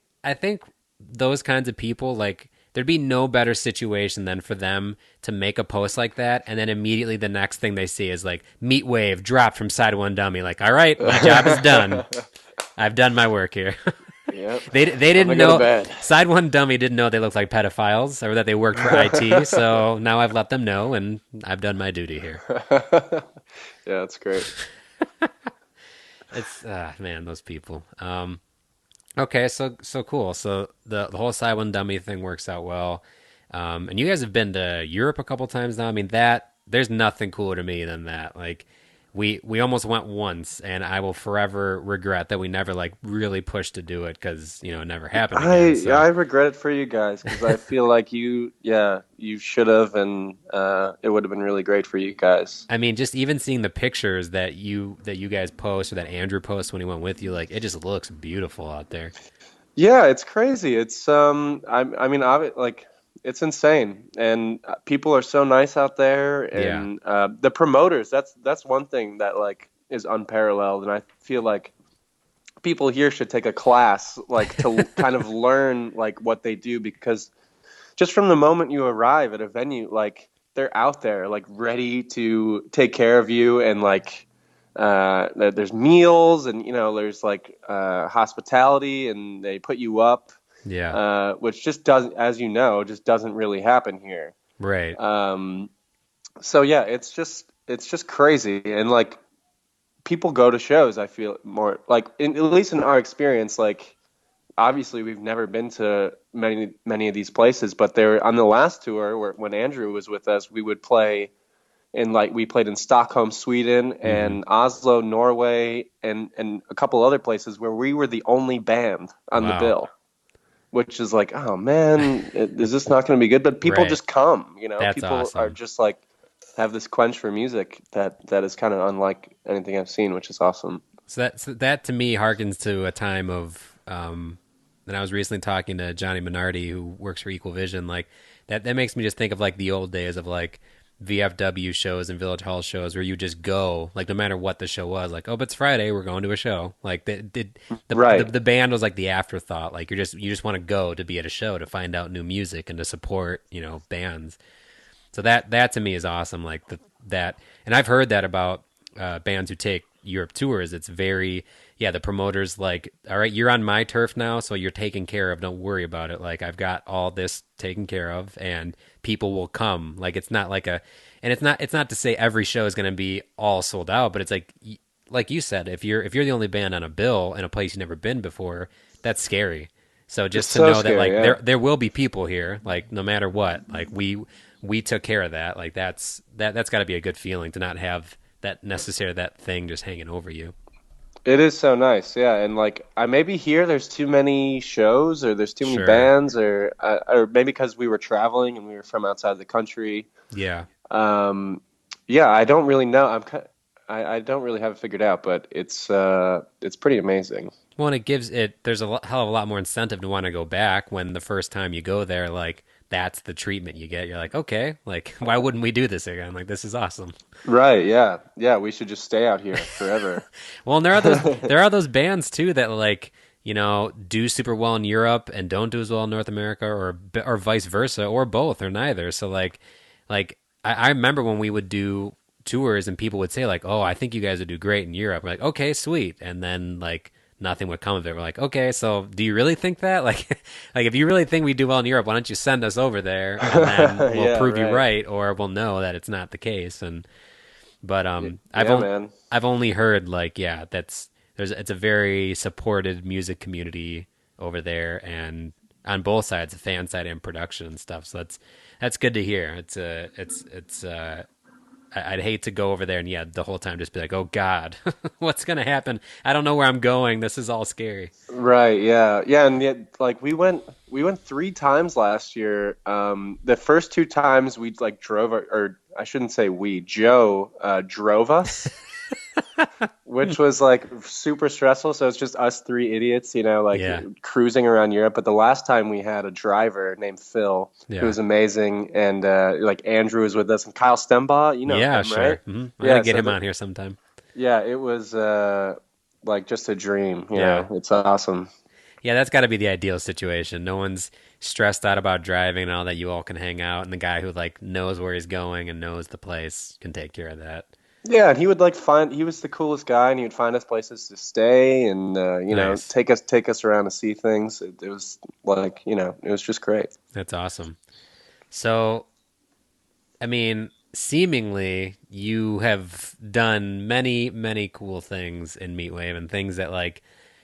those kinds of people, like there'd be no better situation than for them to make a post like that and then immediately the next thing they see is like Meat Wave dropped from Side One Dummy. Like, all right, my job is done. I've done my work here. Yep. They I'm didn't gonna go to know bed. Side One Dummy didn't know they looked like pedophiles or that they worked for IT. So now I've let them know and I've done my duty here. Yeah, that's great. It's man, those people. Okay, so cool. So the whole Side One Dummy thing works out well. And you guys have been to Europe a couple times now. I mean, that there's nothing cooler to me than that. Like we almost went once, and I will forever regret that we never like really pushed to do it because it never happened again. I So regret it for you guys because I feel like you should have, and it would have been really great for you guys. I mean, just even seeing the pictures that you guys post or that Andrew posts when he went with you, like it just looks beautiful out there. Yeah, it's crazy. It's I mean, like it's insane, and people are so nice out there, Yeah, and the promoters. That's one thing that like is unparalleled, and I feel like people here should take a class like to kind of learn like what they do because just from the moment you arrive at a venue, like they're out there, like ready to take care of you, and like there's meals, and there's like hospitality, and they put you up, yeah, which just doesn't, as just doesn't really happen here. right. So yeah, it's just crazy, and like people go to shows. I feel more like, at least in our experience, like obviously we've never been to many of these places, but there on the last tour when Andrew was with us, we would play we played in Stockholm, Sweden, and Oslo, Norway, and a couple other places where we were the only band on the bill, which is like, oh man, is this not going to be good? But people just come, That's people awesome. are just like have this quench for music that is kind of unlike anything I've seen, which is awesome. So that to me harkens to a time of, and I was recently talking to Johnny Minardi, who works for Equal Vision. Like that makes me just think of like the old days of like VFW shows and Village Hall shows where you just go, like no matter what the show was, like, oh, but it's Friday, we're going to a show. Like the band was like the afterthought. Like you just want to go to be at a show to find out new music and to support, bands. So that to me is awesome. Like that, and I've heard that about bands who take Europe tours. It's very, the promoters like, all right, you're on my turf now, so you're taken care of. Don't worry about it. Like I've got all this taken care of, and people will come. Like it's not like it's not to say every show is going to be all sold out, but it's like you said, if you're the only band on a bill in a place you've never been before, that's scary. So just to know scary, that like there will be people here, like no matter what, like we took care of that. Like that's got to be a good feeling to not have that thing just hanging over you. It is so nice, yeah. And like I maybe here there's too many shows or there's too many bands or maybe because we were traveling and we were from outside the country. Yeah. I don't really know. I don't really have it figured out, but it's pretty amazing. Well, and there's a hell of a lot more incentive to want to go back when the first time you go there, like that's the treatment you get. You're like, okay, like why wouldn't we do this again? Like this is awesome. Right? Yeah, yeah. We should just stay out here forever. Well, and there are those bands too that like do super well in Europe and don't do as well in North America, or vice versa, or both, or neither. So like I remember when we would do tours and people would say like, oh, I think you guys would do great in Europe. We're like, okay, sweet, and then like nothing would come of it. We're like, okay, so do you really think that? Like if you really think we do well in Europe, why don't you send us over there and then we'll prove you right, or we'll know that it's not the case. But I've only heard like, it's a very supported music community over there, and on both sides, the fan side and production and stuff. So that's good to hear. I'd hate to go over there and the whole time just be like, oh God, what's gonna happen? I don't know where I'm going. This is all scary. Right. Yeah. Yeah. And yet, like we went 3 times last year. The first 2 times we like drove, or I shouldn't say Joe drove us, which was like super stressful. So it's just us 3 idiots, cruising around Europe. But the last time we had a driver named Phil, who was amazing, and like Andrew was with us, and Kyle Stembaugh, him, sure. right? Mm-hmm. I'm gonna get him on here sometime. Yeah, it was like just a dream. You know, it's awesome. Yeah, that's got to be the ideal situation. No one's stressed out about driving and all that. You all can hang out, and the guy who like knows where he's going and knows the place can take care of that. Yeah, and he would he was the coolest guy, and he would find us places to stay, and nice. take us around to see things. It was like, it was just great. That's awesome. So, I mean, seemingly you have done many, many cool things in Meatwave, and things that like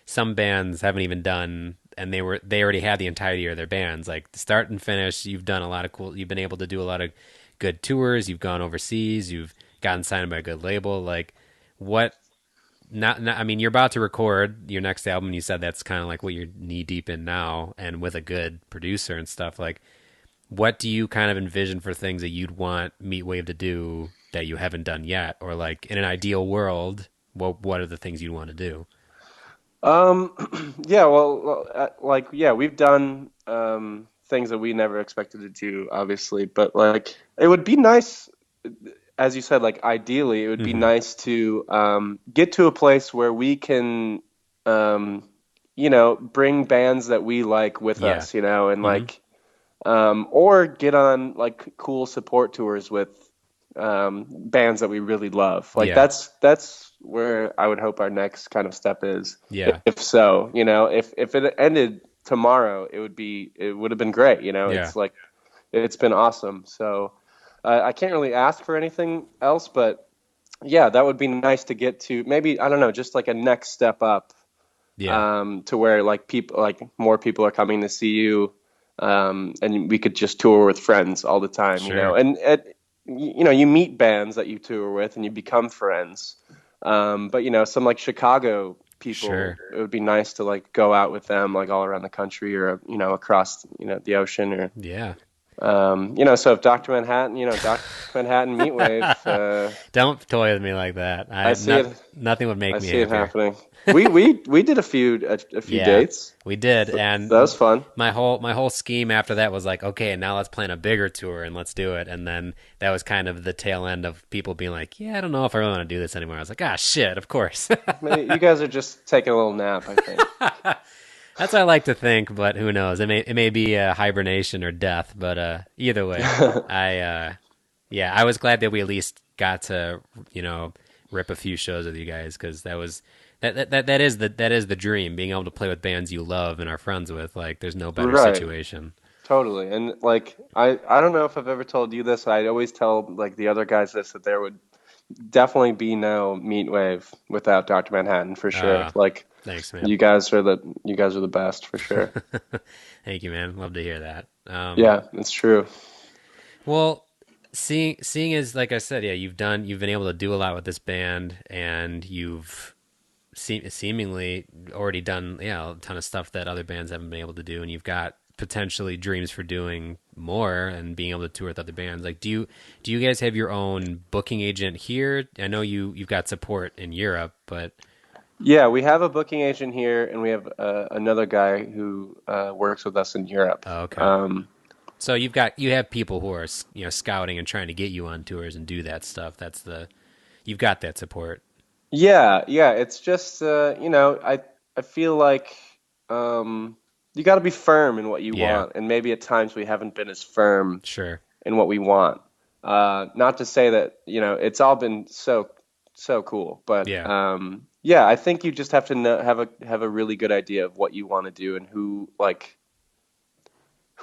some bands haven't even done, and they already had the entirety of their bands, like start and finish. You've done a lot of cool. You've been able to do a lot of good tours. You've gone overseas. You've gotten signed by a good label. Like what? I mean, you're about to record your next album. You said that's kind of like what you're knee deep in now, and with a good producer and stuff. Like, what do you kind of envision for things that you'd want Meatwave to do that you haven't done yet, or like in an ideal world, what are the things you'd want to do? We've done things that we never expected to do, obviously, but like it would be nice, as you said, like ideally it would be nice to get to a place where we can bring bands that we like with us, and like or get on like cool support tours with bands that we really love. Like that's where I would hope our next kind of step is. Yeah. If so, if it ended tomorrow, it would have been great. It's like, it's been awesome. So I can't really ask for anything else, but yeah, that would be nice to get to. Maybe, I don't know, just like a next step up, Yeah, to where like people, like more people are coming to see you, and we could just tour with friends all the time, you know. sure, And you know, you meet bands that you tour with and you become friends. But you know, some like Chicago people, sure. it would be nice to like go out with them like all around the country, or you know, across, you know, the ocean, or Yeah. you know, so if Dr. Manhattan, you know, Dr. Manhattan Meatwave, Don't toy with me like that. I see it. Nothing would make I me see it happier. happening. We did a few Yeah, dates. we did, So that was and fun. my whole scheme after that was like, okay, now let's plan a bigger tour and let's do it. And then that was kind of the tail end of people being like, yeah, I don't know if I really want to do this anymore. I was like, ah, shit, of course. Maybe you guys are just taking a little nap, I think. That's what I like to think, but who knows? It may be hibernation or death, but either way, yeah, I was glad that we at least got to rip a few shows with you guys because that is the dream, being able to play with bands you love and are friends with. Like, there's no better Right. situation. Totally. And like I don't know if I've ever told you this. I always tell like the other guys this, that there would definitely be no Meatwave without Dr. Manhattan for sure. Uh, Like Thanks, man. you guys are the best for sure. Thank you, man. Love to hear that. Yeah, it's true. Well, seeing as, like I said, yeah, you've been able to do a lot with this band, and you've seemingly already done, yeah, a ton of stuff that other bands haven't been able to do, and you've got potentially dreams for doing more and being able to tour with other bands. Like, do you guys have your own booking agent here? I know you've got support in Europe, but Yeah, we have a booking agent here, and we have another guy who works with us in Europe. oh, okay. So you have people who are scouting and trying to get you on tours and do that stuff. You've got that support. Yeah, yeah. It's just you know, I feel like you got to be firm in what you Yeah, want, and maybe at times we haven't been as firm sure. in what we want. Not to say that, you know, it's all been so cool, but Yeah. yeah, I think you just have to have a really good idea of what you want to do, and who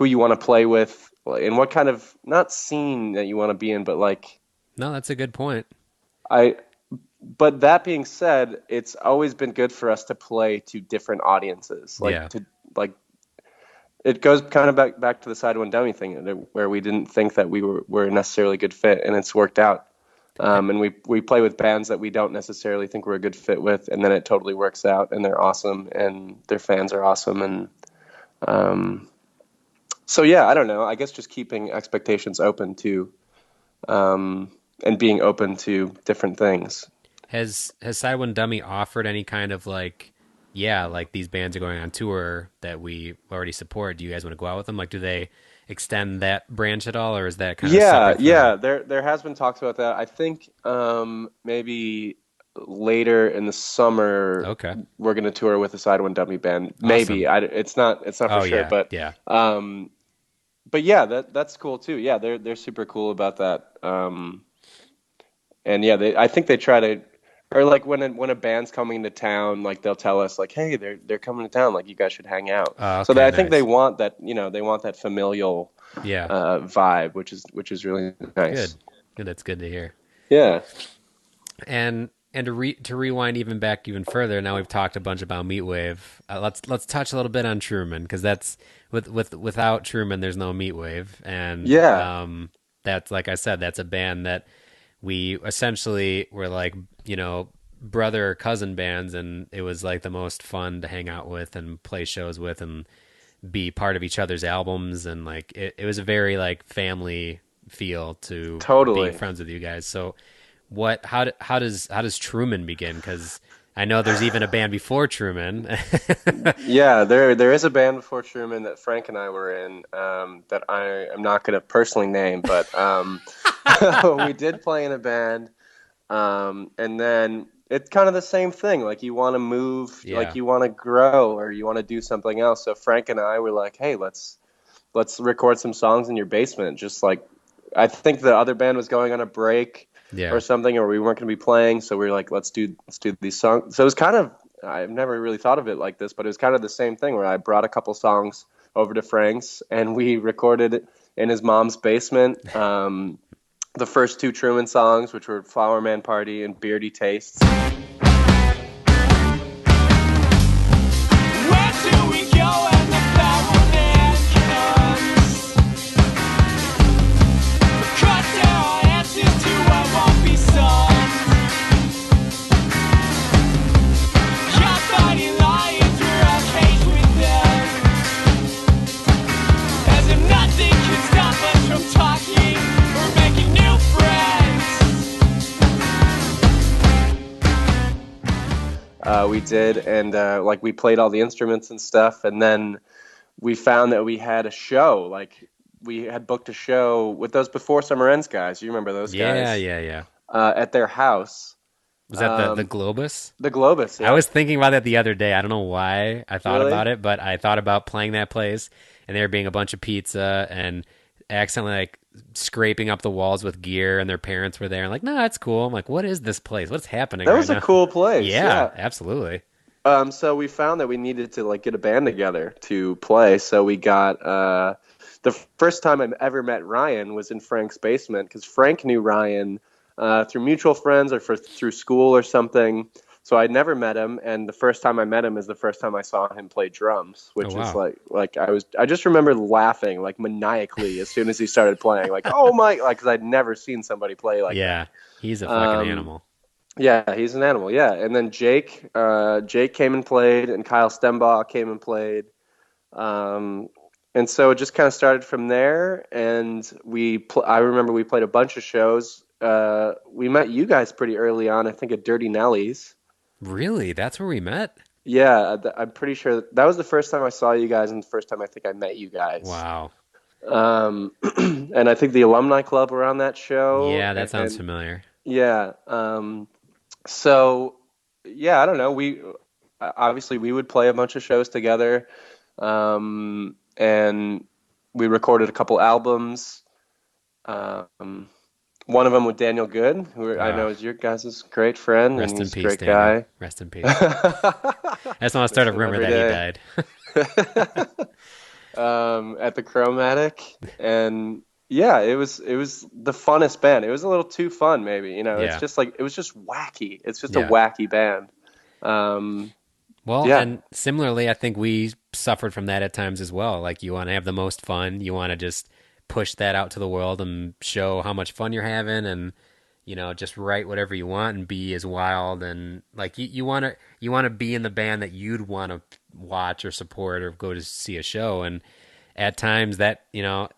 you want to play with, like, and what kind of, not scene that you want to be in, but like No, that's a good point. I but that being said, it's always been good for us to play to different audiences. Yeah. Like it goes kind of back to the Side One Dummy thing, where we didn't think that we were necessarily a good fit, and it's worked out. And we play with bands that we don't necessarily think we're a good fit with, and then it totally works out, and they're awesome, and their fans are awesome, and um, so yeah, I don't know. I guess just keeping expectations open to, and being open to different things. Has Side One Dummy offered any kind of like, yeah, like these bands are going on tour that we already support. Do you guys want to go out with them? Like, do they extend that branch at all, or is that kind of a Yeah, separate thing? yeah. There has been talks about that. I think maybe later in the summer Okay. we're gonna tour with the Side One Dummy band. Maybe Awesome. it's not for Oh sure, yeah, but yeah. um, but yeah, that's cool too. Yeah, they're super cool about that. And yeah, I think they try to, or like when a band's coming to town, like they'll tell us like, hey, they're coming to town, like you guys should hang out. So that Okay, I think they nice. want that, they want that familial Yeah, vibe, which is really good. nice. Good. That's good to hear. Yeah. And to rewind even further. Now we've talked a bunch about Meatwave. Let's touch a little bit on Truman, because that's without Truman, there's no Meatwave, and Yeah. that's, like I said, that's a band that we essentially were like, brother or cousin bands, and it was like the most fun to hang out with and play shows with and be part of each other's albums, and like it was a very like family feel to being Totally. friends with you guys. So how does Truman begin? Because I know there's even a band before Truman. Yeah, there is a band before Truman that Frank and I were in, that I am not going to personally name, but we did play in a band, and then it's kind of the same thing. Like you want to move, like Yeah, you want to grow, or you want to do something else. So Frank and I were like, hey, let's record some songs in your basement. Just like, I think the other band was going on a break yeah, or something, or we weren't going to be playing. So we were like, let's do these songs. So it was kind of, I've never really thought of it like this, but it was kind of the same thing where I brought a couple songs over to Frank's, and we recorded it in his mom's basement. the first two Truman songs, which were Flower Man Party and Beardy Tastes. Where do we go when the flower man comes? Because there are answers to what won't be sung. Your body lions, we're all caged with them. As if nothing can stop us from talking or making new friends. We did, and like we played all the instruments and stuff, and then we found that we had a show. Like we had booked a show with those Before Summer Ends guys. You remember those guys? Yeah. At their house. Was that the Globus? The Globus. Yeah. I was thinking about that the other day. I don't know why I thought Really? about it, but I thought about playing that place and there being a bunch of pizza and accidentally like scraping up the walls with gear, and their parents were there and like, no, that's cool. I'm like, what is this place? What's happening? That right was a now? cool place. Yeah, absolutely. So we found that we needed to like get a band together to play. So we got the first time I ever met Ryan was in Frank's basement because Frank knew Ryan through mutual friends or through school or something. So I'd never met him, and the first time I met him is the first time I saw him play drums, which Oh, wow. is like I just remember laughing like maniacally as soon as he started playing, like oh my, like because I'd never seen somebody play like that. Yeah, he's a fucking animal. Yeah, he's an animal. Yeah, and then Jake came and played, and Kyle Stembaugh came and played, and so it just kind of started from there. And I remember we played a bunch of shows. We met you guys pretty early on, I think at Dirty Nelly's. Really? That's where we met? Yeah, I'm pretty sure that was the first time I saw you guys, and the first time I think I met you guys. Wow. And I think the Alumni Club were on that show. Yeah, that sounds familiar. Yeah. So, yeah, I don't know. We obviously we would play a bunch of shows together, and we recorded a couple albums. One of them with Daniel Good, who I know is your guys' great friend, Rest and in he's a peace, great Daniel. guy. Rest in peace. I just want to start a rumor that he died. At the Chromatic, and yeah, it was the funnest band. It was a little too fun, maybe. Yeah. It's just like it was just wacky. It's just a Yeah. wacky band. Well, Yeah. and similarly, I think we suffered from that at times as well. Like, you want to have the most fun. You want to just push that out to the world and show how much fun you're having, and, you know, just write whatever you want and be as wild. And like, you want to be in the band that you'd want to watch or support or go to see a show. And at times that, you know,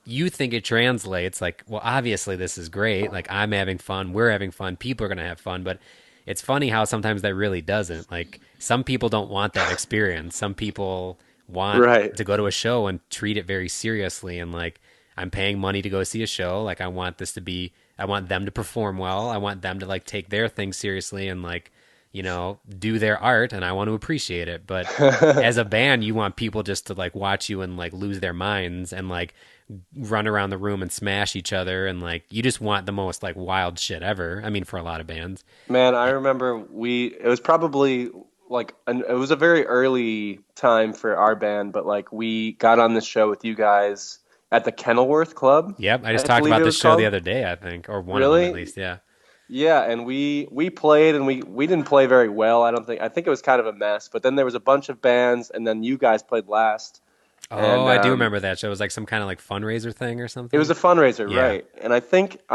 you think it translates like, well, obviously this is great. Like, I'm having fun. We're having fun. People are going to have fun. But it's funny how sometimes that really doesn't. Like, some people don't want that experience. Some people want to go to a show and treat it very seriously. And like, I'm paying money to go see a show. Like, I want them to perform well. I want them to like take their thing seriously and like, you know, do their art, and I want to appreciate it. But as a band, you want people just to like watch you and like lose their minds and like run around the room and smash each other, and like, you just want the most like wild shit ever. I mean, for a lot of bands. Man, I remember it was probably like it was a very early time for our band, but like we got on this show with you guys at the Kenilworth Club. Yep, I just talked about this show the other day, I think, or one of them at least. Yeah. Yeah, and we played, and we didn't play very well. I think it was kind of a mess. But then there was a bunch of bands, and then you guys played last. Oh, and, I do remember that show. It was like some kind of like fundraiser thing or something. It was a fundraiser, Yeah. right? And I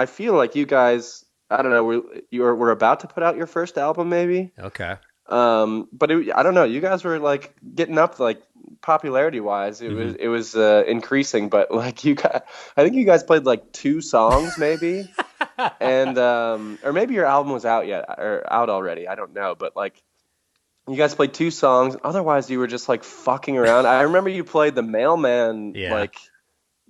feel like you guys, I don't know, were about to put out your first album, maybe. Okay. But I don't know. You guys were like getting up, like popularity wise. It was increasing, but like I think you guys played like 2 songs, maybe. And or maybe your album was out already. I don't know, but like you guys played 2 songs. Otherwise, you were just like fucking around. I remember you played the Mailman, like,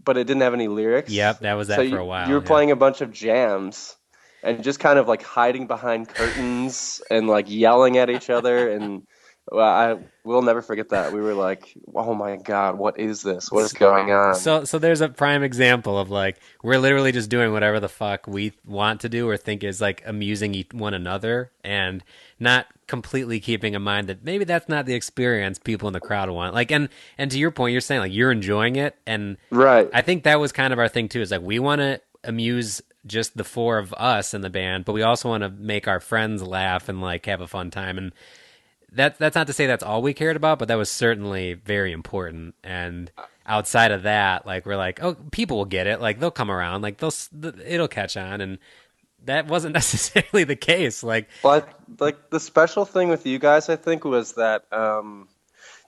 but it didn't have any lyrics. Yep, that was that so for a while. You were playing a bunch of jams and just kind of like hiding behind curtains and like yelling at each other. And well, we'll never forget that. We were like, oh my God, what is this? What is going on? So there's a prime example of like, we're literally just doing whatever the fuck we want to do or think is like amusing one another, and not completely keeping in mind that maybe that's not the experience people in the crowd want. Like, and to your point, you're saying like you're enjoying it. And right. I think that was kind of our thing too, is like, we want to amuse just the four of us in the band, but we also want to make our friends laugh and like have a fun time. And that's not to say that's all we cared about, but that was certainly very important. And outside of that, like we're like, oh, people will get it. Like they'll come around. Like it'll catch on. And that wasn't necessarily the case. Like, But like the special thing with you guys, I think, was that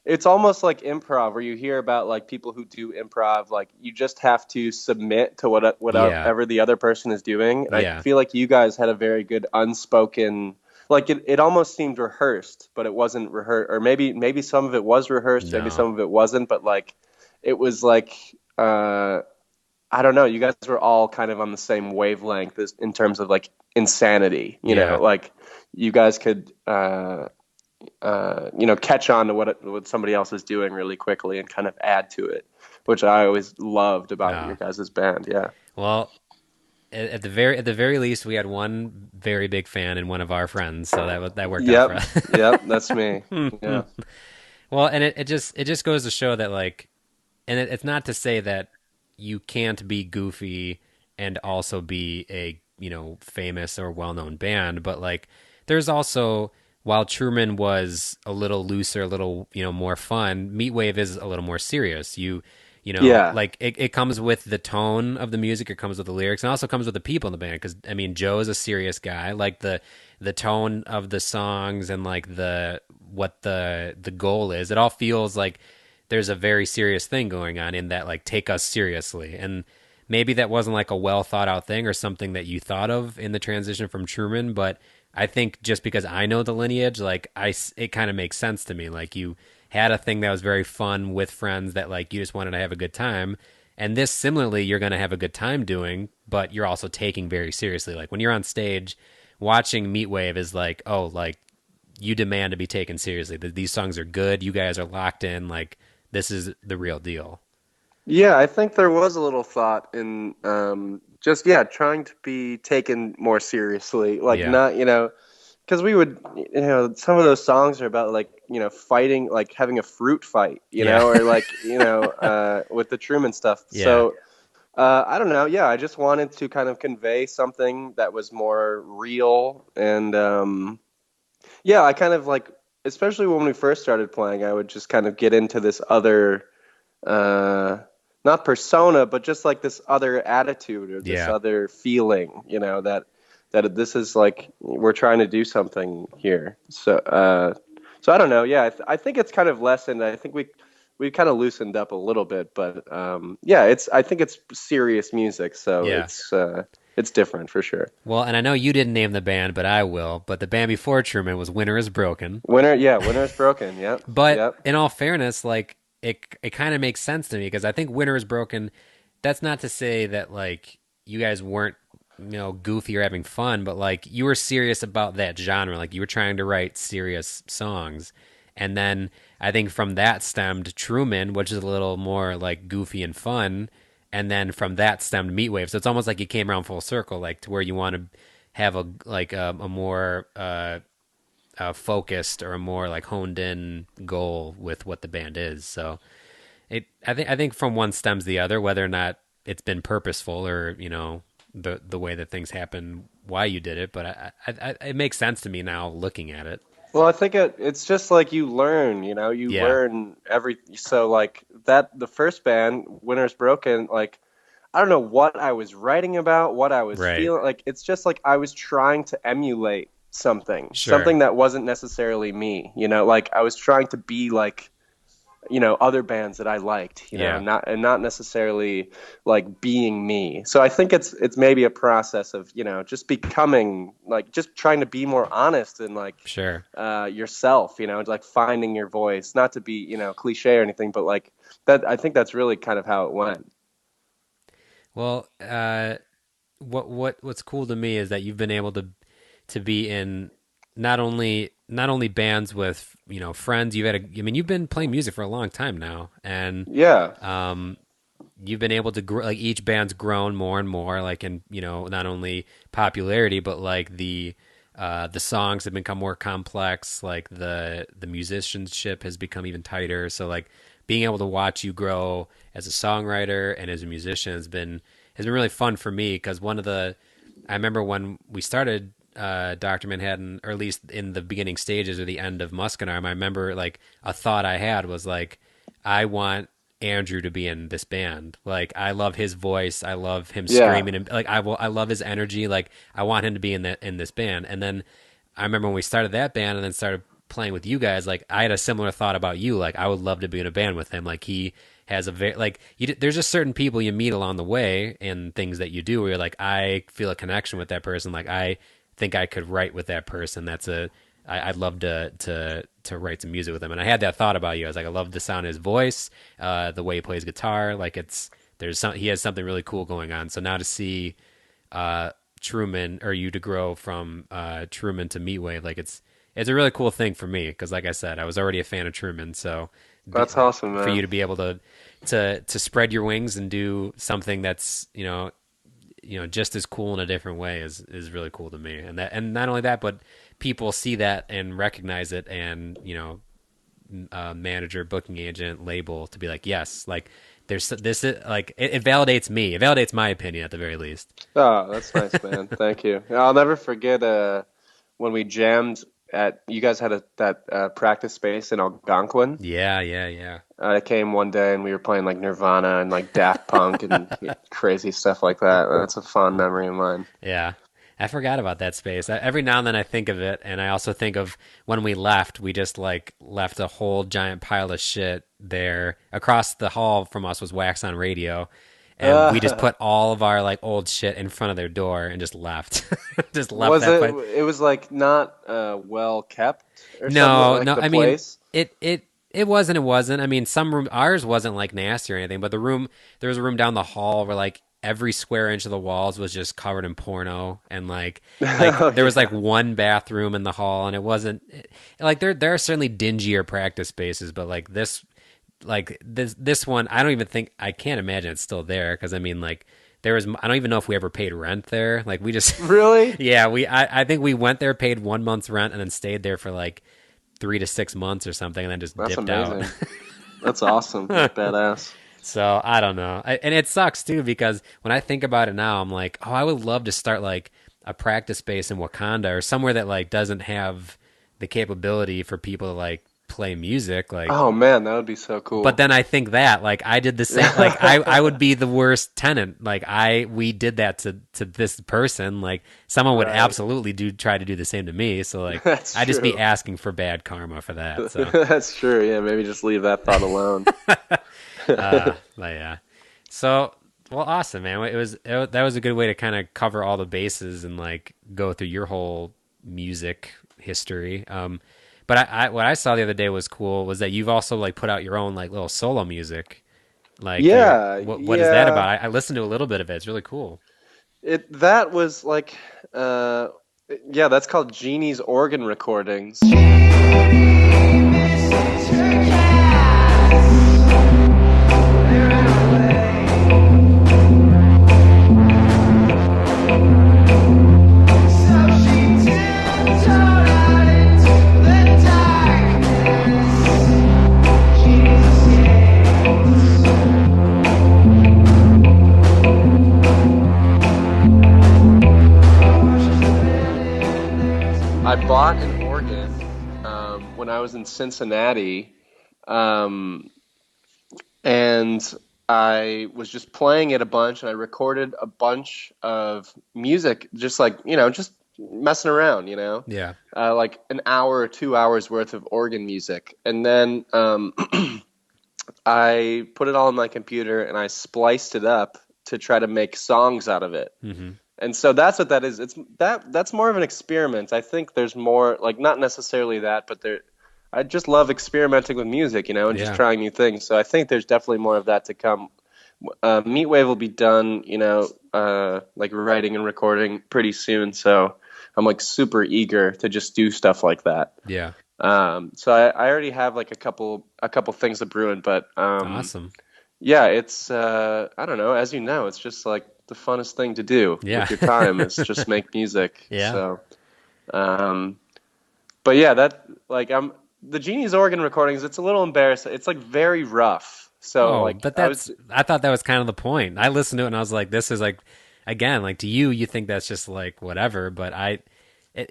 it's almost like improv, where you hear about like people who do improv, like you just have to submit to whatever the other person is doing. And I feel like you guys had a very good unspoken, like it almost seemed rehearsed, but it wasn't rehearsed, or maybe some of it was rehearsed, maybe some of it wasn't, but like it was like I don't know, you guys were all kind of on the same wavelength in terms of like insanity, you know, like you guys could catch on to what somebody else is doing really quickly and kind of add to it, which I always loved about your guys' band. Yeah. Well, at the very least, we had one very big fan in one of our friends, so that worked out for us. Yep, that's me. Yeah. Well, and it just goes to show that like, and it's not to say that you can't be goofy and also be a famous or well-known band, but like there's also, while Truman was a little looser, a little more fun, Meatwave is a little more serious. Like it comes with the tone of the music, it comes with the lyrics, and also comes with the people in the band. Because I mean, Joe's a serious guy. Like the tone of the songs and like what the goal is, it all feels like there's a very serious thing going on in that, like, take us seriously. And maybe that wasn't like a well thought out thing or something that you thought of in the transition from Truman, but I think just because I know the lineage, like it kind of makes sense to me. Like you had a thing that was very fun with friends that like you just wanted to have a good time. And this similarly, you're going to have a good time doing, but you're also taking very seriously. Like when you're on stage watching Meatwave is like, oh, like you demand to be taken seriously. These songs are good. You guys are locked in. Like this is the real deal. Yeah, I think there was a little thought in just trying to be taken more seriously, like not because we would some of those songs are about like fighting, like having a fruit fight, or like with the Truman stuff. Yeah. So I don't know. Yeah, I just wanted to kind of convey something that was more real, and I kind of like, especially when we first started playing, I would just kind of get into this other. Not persona, but just like this other attitude or this other feeling, that this is like we're trying to do something here. So I don't know. Yeah, I think it's kind of lessened. I think we kind of loosened up a little bit, but I think it's serious music, so it's different for sure. Well, and I know you didn't name the band, but I will. But the band before Truman was Winter is Broken. Winter is Broken. Yep. But in all fairness, like. It kind of makes sense to me because I think Winter is Broken. That's not to say that like you guys weren't goofy or having fun, but like you were serious about that genre. Like you were trying to write serious songs, and then I think from that stemmed Truman, which is a little more like goofy and fun, and then from that stemmed Meatwave. So it's almost like you came around full circle, like to where you want to have a more focused or a more like honed in goal with what the band is. So I think from one stems the other, whether or not it's been purposeful or the way that things happen, why you did it. But it makes sense to me now looking at it. Well, I think it's just like you learn, learn so like that, the first band, Winter's Broken, like, I don't know what I was writing about, what I was feeling. Like, it's just like I was trying to emulate something that wasn't necessarily me, like I was trying to be like, other bands that I liked, not necessarily like being me. So I think it's maybe a process of, just becoming like, just trying to be more honest and like, yourself, like finding your voice, not to be, cliche or anything, but like that, I think that's really kind of how it went. Well, what's cool to me is that you've been able to be in not only bands with friends. You've been playing music for a long time now, and you've been able to grow, like each band's grown more and more, like in not only popularity but like the songs have become more complex, like the musicianship has become even tighter. So like being able to watch you grow as a songwriter and as a musician has been has been really fun for me because I remember when we started Dr. Manhattan, or at least in the beginning stages or the end of Muskenarm, I remember like a thought I had was like, I want Andrew to be in this band. Like, I love his voice. I love him screaming, and like I love his energy. Like, I want him to be in this band. And then I remember when we started that band and then started playing with you guys, like I had a similar thought about you. Like, I would love to be in a band with him. Like, he has a very like there's just certain people you meet along the way and things that you do where you're like, I feel a connection with that person. Like, I think I could write with that person. I'd love to write some music with him. And I had that thought about you. I was like, I love the sound of his voice, the way he plays guitar. Like, he has something really cool going on. So now to see Truman, or you to grow from Truman to Meatwave, like it's a really cool thing for me because, like I said, I was already a fan of Truman. So that's awesome, man. For you to be able to spread your wings and do something that's just as cool in a different way is really cool to me. And not only that, but people see that and recognize it, and manager, booking agent, label to be like, yes, like there's this is like it validates me. It validates my opinion at the very least. Oh, that's nice, man. Thank you. I'll never forget when we jammed you guys had that practice space in Algonquin. Yeah. I came one day and we were playing like Nirvana and like Daft Punk and crazy stuff like that. That's a fond memory of mine. Yeah. I forgot about that space. Every now and then I think of it, and I also think of when we left. We just like left a whole giant pile of shit there. Across the hall from us was Wax on Radio, and we just put all of our like old shit in front of their door and just left. Just left. Was that it? place. It was like not well kept. Or No, something, like no. I place? mean, it wasn't. It wasn't. I mean, ours wasn't like nasty or anything, but there was a room down the hall where like every square inch of the walls was just covered in porno, and like there was like one bathroom in the hall, and it wasn't like there are certainly dingier practice spaces, but like this one, I can't imagine it's still there, because I mean, like I don't even know if we ever paid rent there. Like, we just really I think we went there, paid 1 month's rent, and then stayed there for like 3 to 6 months or something, and then just dipped amazing. out. That's awesome. That's badass. So I don't know, and it sucks too, because when I think about it now, I'm like, oh, I would love to start like a practice space in Wakanda or somewhere that like doesn't have the capability for people to like play music. Like, oh man, that would be so cool. But then I think that like I did the same. Like I would be the worst tenant. Like we did that to this person. Like someone would absolutely try to do the same to me. So like I'd just be asking for bad karma for that. So. That's true. Yeah, maybe just leave that thought alone. But yeah. So, well, awesome, man. That was a good way to kind of cover all the bases and like go through your whole music history. But what I saw the other day was cool was that you've also like put out your own like little solo music. Like, yeah, what is that about? I listened to a little bit of it. It's really cool. That was like, that's called Genie's Organ Recordings. I bought an organ when I was in Cincinnati, and I was just playing it a bunch, and I recorded a bunch of music, just like, just messing around, Yeah. like an hour or 2 hours worth of organ music. And then I put it all on my computer, and I spliced it up to try to make songs out of it. Mm-hmm. And so that's what that is. That's more of an experiment. I think there's more, like, not necessarily that, but I just love experimenting with music, and just trying new things. So I think there's definitely more of that to come. Meatwave will be done, like writing and recording pretty soon. So I'm like super eager to just do stuff like that. Yeah. So I already have like a couple things to brewing, but awesome. Yeah, it's I don't know. As you know, it's just like the funnest thing to do with your time is just make music. Yeah. So, but yeah, that like the Genie's organ recordings. It's a little embarrassing. It's like very rough. So Oh, like but I thought that was kind of the point. I listened to it and I was like, this is like, again, like to you, you think that's just like whatever, but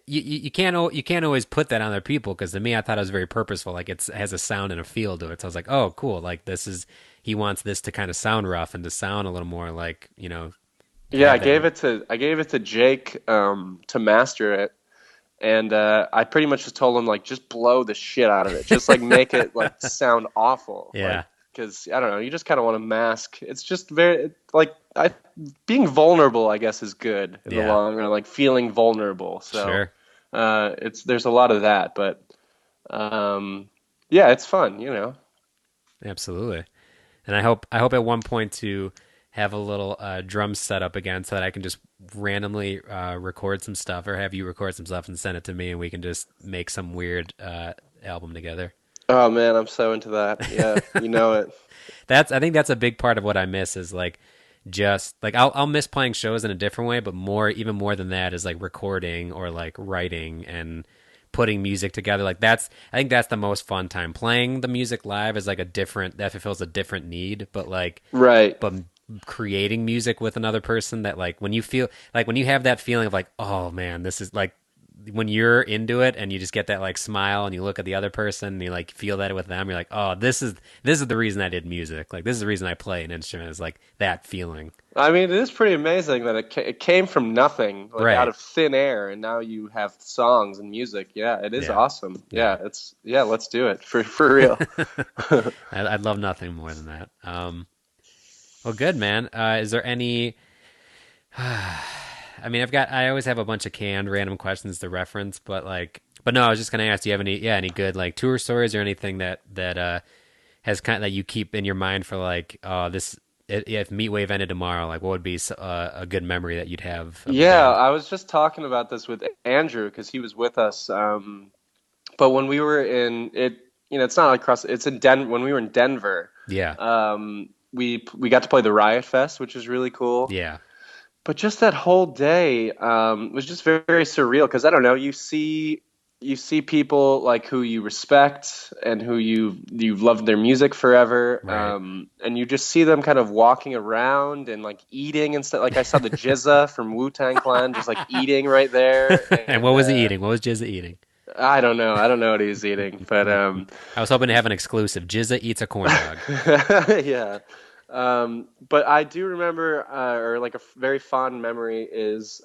you can't always put that on other people because to me, I thought it was very purposeful. Like it has a sound and a feel to it. So I was like, oh, cool. Like he wants this to kind of sound rough and to sound a little more like, yeah, have that. I gave it to Jake to master it. And I pretty much just told him like just blow the shit out of it, just like make it like sound awful, like Yeah. because I don't know, you just kind of want to mask. It's just very like being vulnerable, I guess, is good in the Yeah. long run, like feeling vulnerable. So Sure. it's there's a lot of that, but yeah, it's fun, you know. Absolutely. And I hope at one point to have a little drum set up again so that I can just randomly record some stuff or have you record some stuff and send it to me and we can just make some weird album together. Oh man, I'm so into that. Yeah, you know it. I think that's a big part of what I miss is like just like I'll miss playing shows in a different way, but even more than that is like recording or like writing and putting music together. Like I think that's the most fun time. Playing the music live is like that fulfills a different need, but Right. creating music with another person that like when you have that feeling of like, oh man, this is like when you're into it and you just get that like smile and you look at the other person and you like feel that with them, you're like, oh, this is the reason I did music. Like this is the reason I play an instrument is like that feeling. I mean, it is pretty amazing that it came from nothing, like out Right. of thin air, and now you have songs and music. Yeah, it is Yeah. awesome. Yeah. Yeah, let's do it for real. I'd love nothing more than that. Well, good, man. Is there any? I mean, I always have a bunch of canned random questions to reference, but no, I was just gonna ask, do you have any good like tour stories or anything that has kind of that you keep in your mind for like, oh, if Meatwave ended tomorrow, like what would be a good memory that you'd have of the Yeah, band? I was just talking about this with Andrew because he was with us. But when we were in it, you know, it's not across. It's in When we were in Denver, Yeah, we got to play the Riot Fest, which is really cool. yeah, But just that whole day was just very, very surreal because I don't know, you see people like who you respect and who you've loved their music forever, right. and you just see them kind of walking around and like eating and stuff. Like I saw the Jizza from Wu-Tang Clan just like eating right there, And what and was he eating? What was Jizza eating? I don't know what he was eating, but I was hoping to have an exclusive. Jizza eats a corn dog. yeah. But I do remember, or like a very fond memory is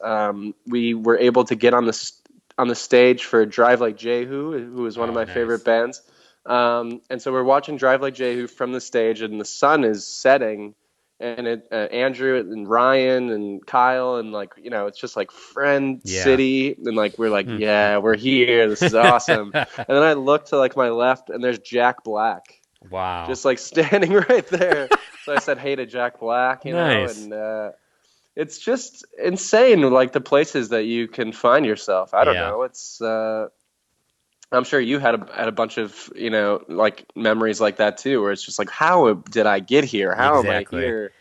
we were able to get on the stage for Drive Like Jehu, who is one of Oh, my favorite nice. bands. And so we're watching Drive Like Jehu from the stage, and the sun is setting, and Andrew and Ryan and Kyle and like you know it's just like Friend Yeah. City, and like we're like yeah we're here, this is awesome. And then I look to like my left, and there's Jack Black Wow. just like standing right there. So I said hey to Jack Black, you know, Nice. and it's just insane, like the places that you can find yourself. I don't Yeah. know. It's I'm sure you had a bunch of you know like memories like that too, where it's just like how did I get here? How am I Exactly. here?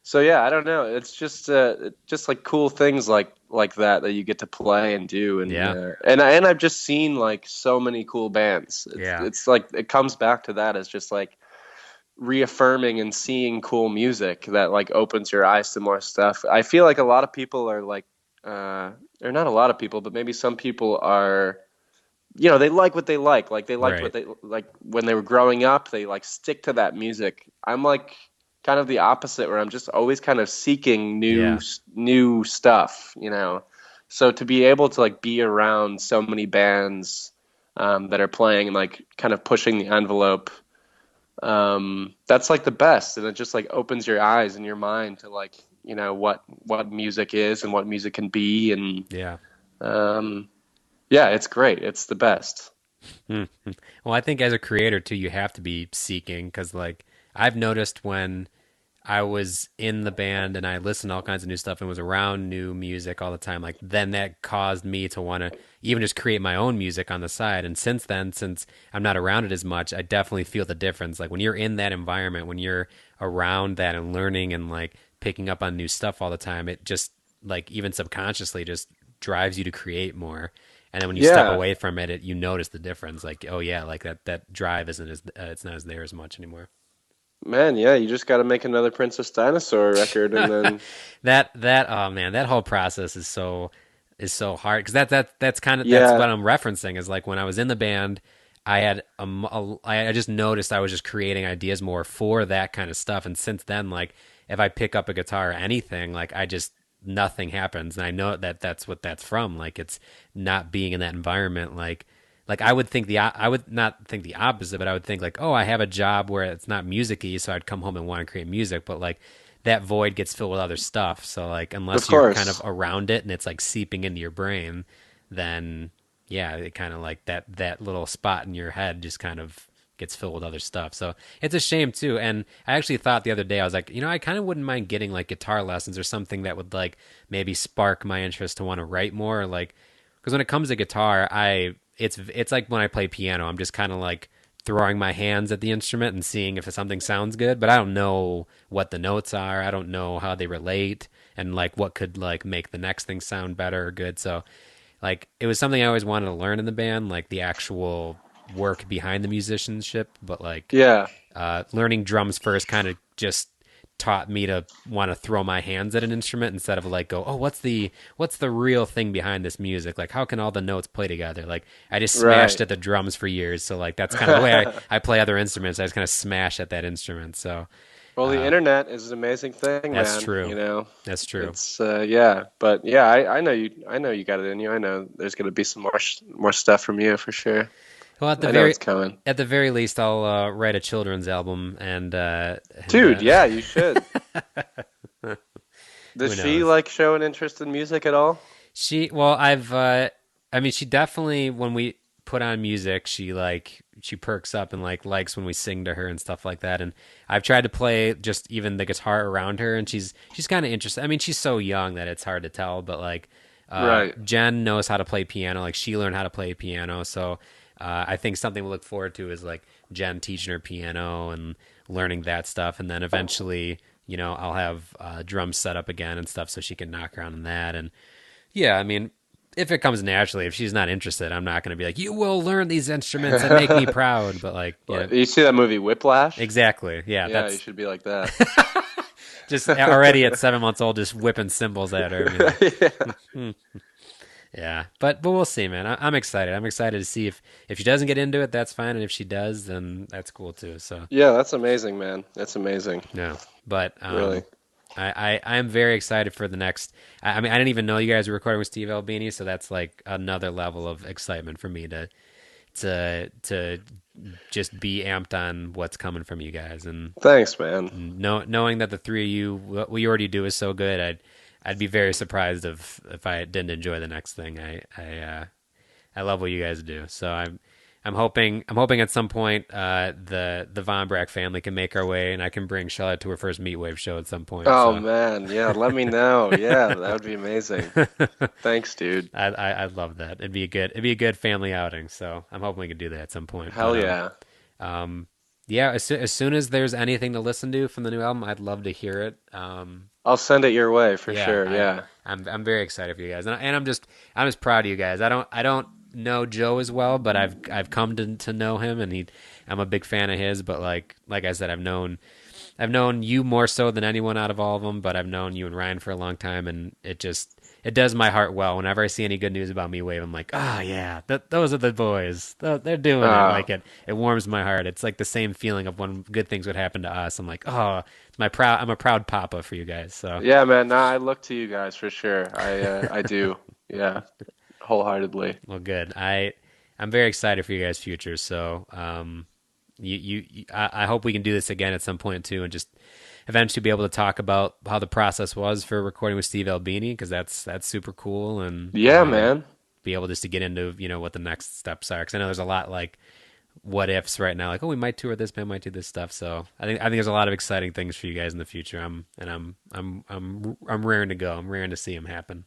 So yeah, I don't know. It's just like cool things like that you get to play and do, and Yeah. and I've just seen like so many cool bands. Yeah. It's like it comes back to that as just like reaffirming and seeing cool music that like opens your eyes to more stuff. I feel like a lot of people are like, or not a lot of people, but maybe some people are, you know, they like what they like they liked Right. what they like when they were growing up. They like stick to that music. I'm like kind of the opposite, where I'm just always kind of seeking Yeah. new stuff, you know. So to be able to like be around so many bands that are playing and like kind of pushing the envelope, that's like the best, and it just like opens your eyes and your mind to like you know what music is and what music can be, and Yeah. um, yeah, it's great. It's the best. Well, I think as a creator too, you have to be seeking because, like, I've noticed when I was in the band and I listened to all kinds of new stuff and was around new music all the time, like, then that caused me to want to even just create my own music on the side. And since then, since I'm not around it as much, I definitely feel the difference. Like, when you're in that environment, when you're around that and learning and like picking up on new stuff all the time, it just like even subconsciously just drives you to create more. And then when you step Yeah, away from it, you notice the difference. Like, oh yeah, like that drive isn't as it's not as there as much anymore. man. Yeah, you just got to make another Princess Dinosaur record, and then That oh man, that whole process is so hard because that's kind of that's yeah, what I'm referencing is like when I was in the band, I had I just noticed I was just creating ideas more for that kind of stuff, and since then, like if I pick up a guitar or anything, like I just nothing happens, and I know that that's what that's from. Like it's not being in that environment, like I would think I would not think the opposite, but I would think like, oh, I have a job where it's not music-y, so I'd come home and want to create music, but like that void gets filled with other stuff. So like of unless you're kind of course, around it and it's like seeping into your brain, then yeah, it kind of like that little spot in your head just kind of gets filled with other stuff. So it's a shame too. And I actually thought the other day I was like, I kind of wouldn't mind getting like guitar lessons or something that would like maybe spark my interest to want to write more. Or, like because when it comes to guitar, it's like when I play piano, I'm just kind of like throwing my hands at the instrument and seeing if something sounds good, but I don't know what the notes are. I don't know how they relate and like what could like make the next thing sound better or good. So like it was something I always wanted to learn in the band, like the actual work behind the musicianship, but like yeah, learning drums first kind of just taught me to want to throw my hands at an instrument instead of like go, oh, what's the real thing behind this music, like how can all the notes play together. Like I just smashed right. at the drums for years, so like that's kind of the way I play other instruments. I just kind of smash at that instrument. So Well, the internet is an amazing thing, that's man. true, that's true. It's yeah, but yeah, I know you. I know you got it in you. I know there's gonna be some more stuff from you for sure. Well, I know it's coming, at the very least, I'll write a children's album, dude. Yeah, you should. who Does she knows. like show an interest in music at all? Well, I mean, she definitely, when we put on music, she perks up and like likes when we sing to her and stuff like that. And I've tried to play just even the guitar around her, and she's kind of interested. I mean, she's so young that it's hard to tell, but like, Right. Jen knows how to play piano. Like she learned how to play piano, so I think something we look forward to is like Jen teaching her piano and learning that stuff, and then eventually, I'll have drums set up again and stuff so she can knock around on that. And yeah, I mean, if it comes naturally, if she's not interested, I'm not going to be like, you will learn these instruments and make me proud. But like, yeah, You see that movie Whiplash? exactly. Yeah, Yeah, you that's should be like that. just already at 7 months old, just whipping cymbals at her. I mean, Yeah. yeah, but we'll see, man. I'm excited. I'm excited to see if she doesn't get into it, that's fine, and if she does, then that's cool too. So Yeah, that's amazing, man. That's amazing. no, but Really. I am very excited for the next. I mean, I didn't even know you guys were recording with Steve Albini, so that's like another level of excitement for me to just be amped on what's coming from you guys, and Thanks, man. knowing that the three of you, what we already do is so good. I'd be very surprised if I didn't enjoy the next thing. I love what you guys do, so I'm hoping at some point the Von Brack family can make our way, and I can bring Charlotte to her first Meatwave show at some point. Oh So man, yeah, let me know. Yeah, that would be amazing. Thanks, dude. I'd love that. It'd be a good family outing. So I'm hoping we can do that at some point. Hell yeah. Yeah. As soon as there's anything to listen to from the new album, I'd love to hear it. I'll send it your way for Yeah, sure. Yeah. I'm very excited for you guys, and I'm just proud of you guys. I don't know Joe as well, but I've come to know him, and I'm a big fan of his. But like I said, I've known you more so than anyone out of all of them, but I've known you and Ryan for a long time, and it does my heart well. Whenever I see any good news about MeWave, I'm like, oh yeah, those are the boys. They're doing it. Like it warms my heart. It's like the same feeling of when good things would happen to us. I'm like, oh, I'm a proud papa for you guys. So Yeah, man. Nah, I look to you guys for sure. I do. Yeah, wholeheartedly. well, good. I'm very excited for you guys' future. So I hope we can do this again at some point too, and just eventually be able to talk about how the process was for recording with Steve Albini, because that's super cool, and Yeah, man. be able just to get into what the next steps are, because I know there's a lot like what ifs right now, like, oh, we might tour this band, might do this stuff. So I think there's a lot of exciting things for you guys in the future. I'm raring to go. I'm raring to see them happen.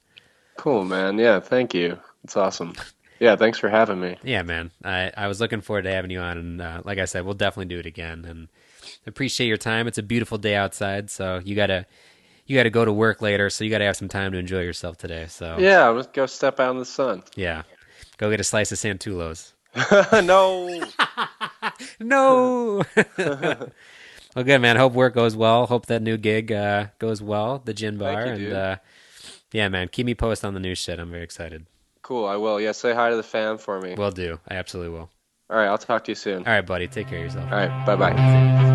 Cool, man. Yeah, thank you. It's awesome. Yeah, thanks for having me. Yeah, man. I was looking forward to having you on, and like I said, we'll definitely do it again. And appreciate your time. It's a beautiful day outside, so you gotta go to work later, so you gotta have some time to enjoy yourself today. So Yeah, let's go step out in the sun. yeah. Go get a slice of Santulos. No. No. Well, good, man. Hope work goes well. Hope that new gig goes well, the gin bar. Thank you, dude. Yeah, man, keep me posted on the new shit. I'm very excited. Cool, I will. Yeah, say hi to the fam for me. Will do. I absolutely will. All right, I'll talk to you soon. All right, buddy. Take care of yourself. All right, bye-bye.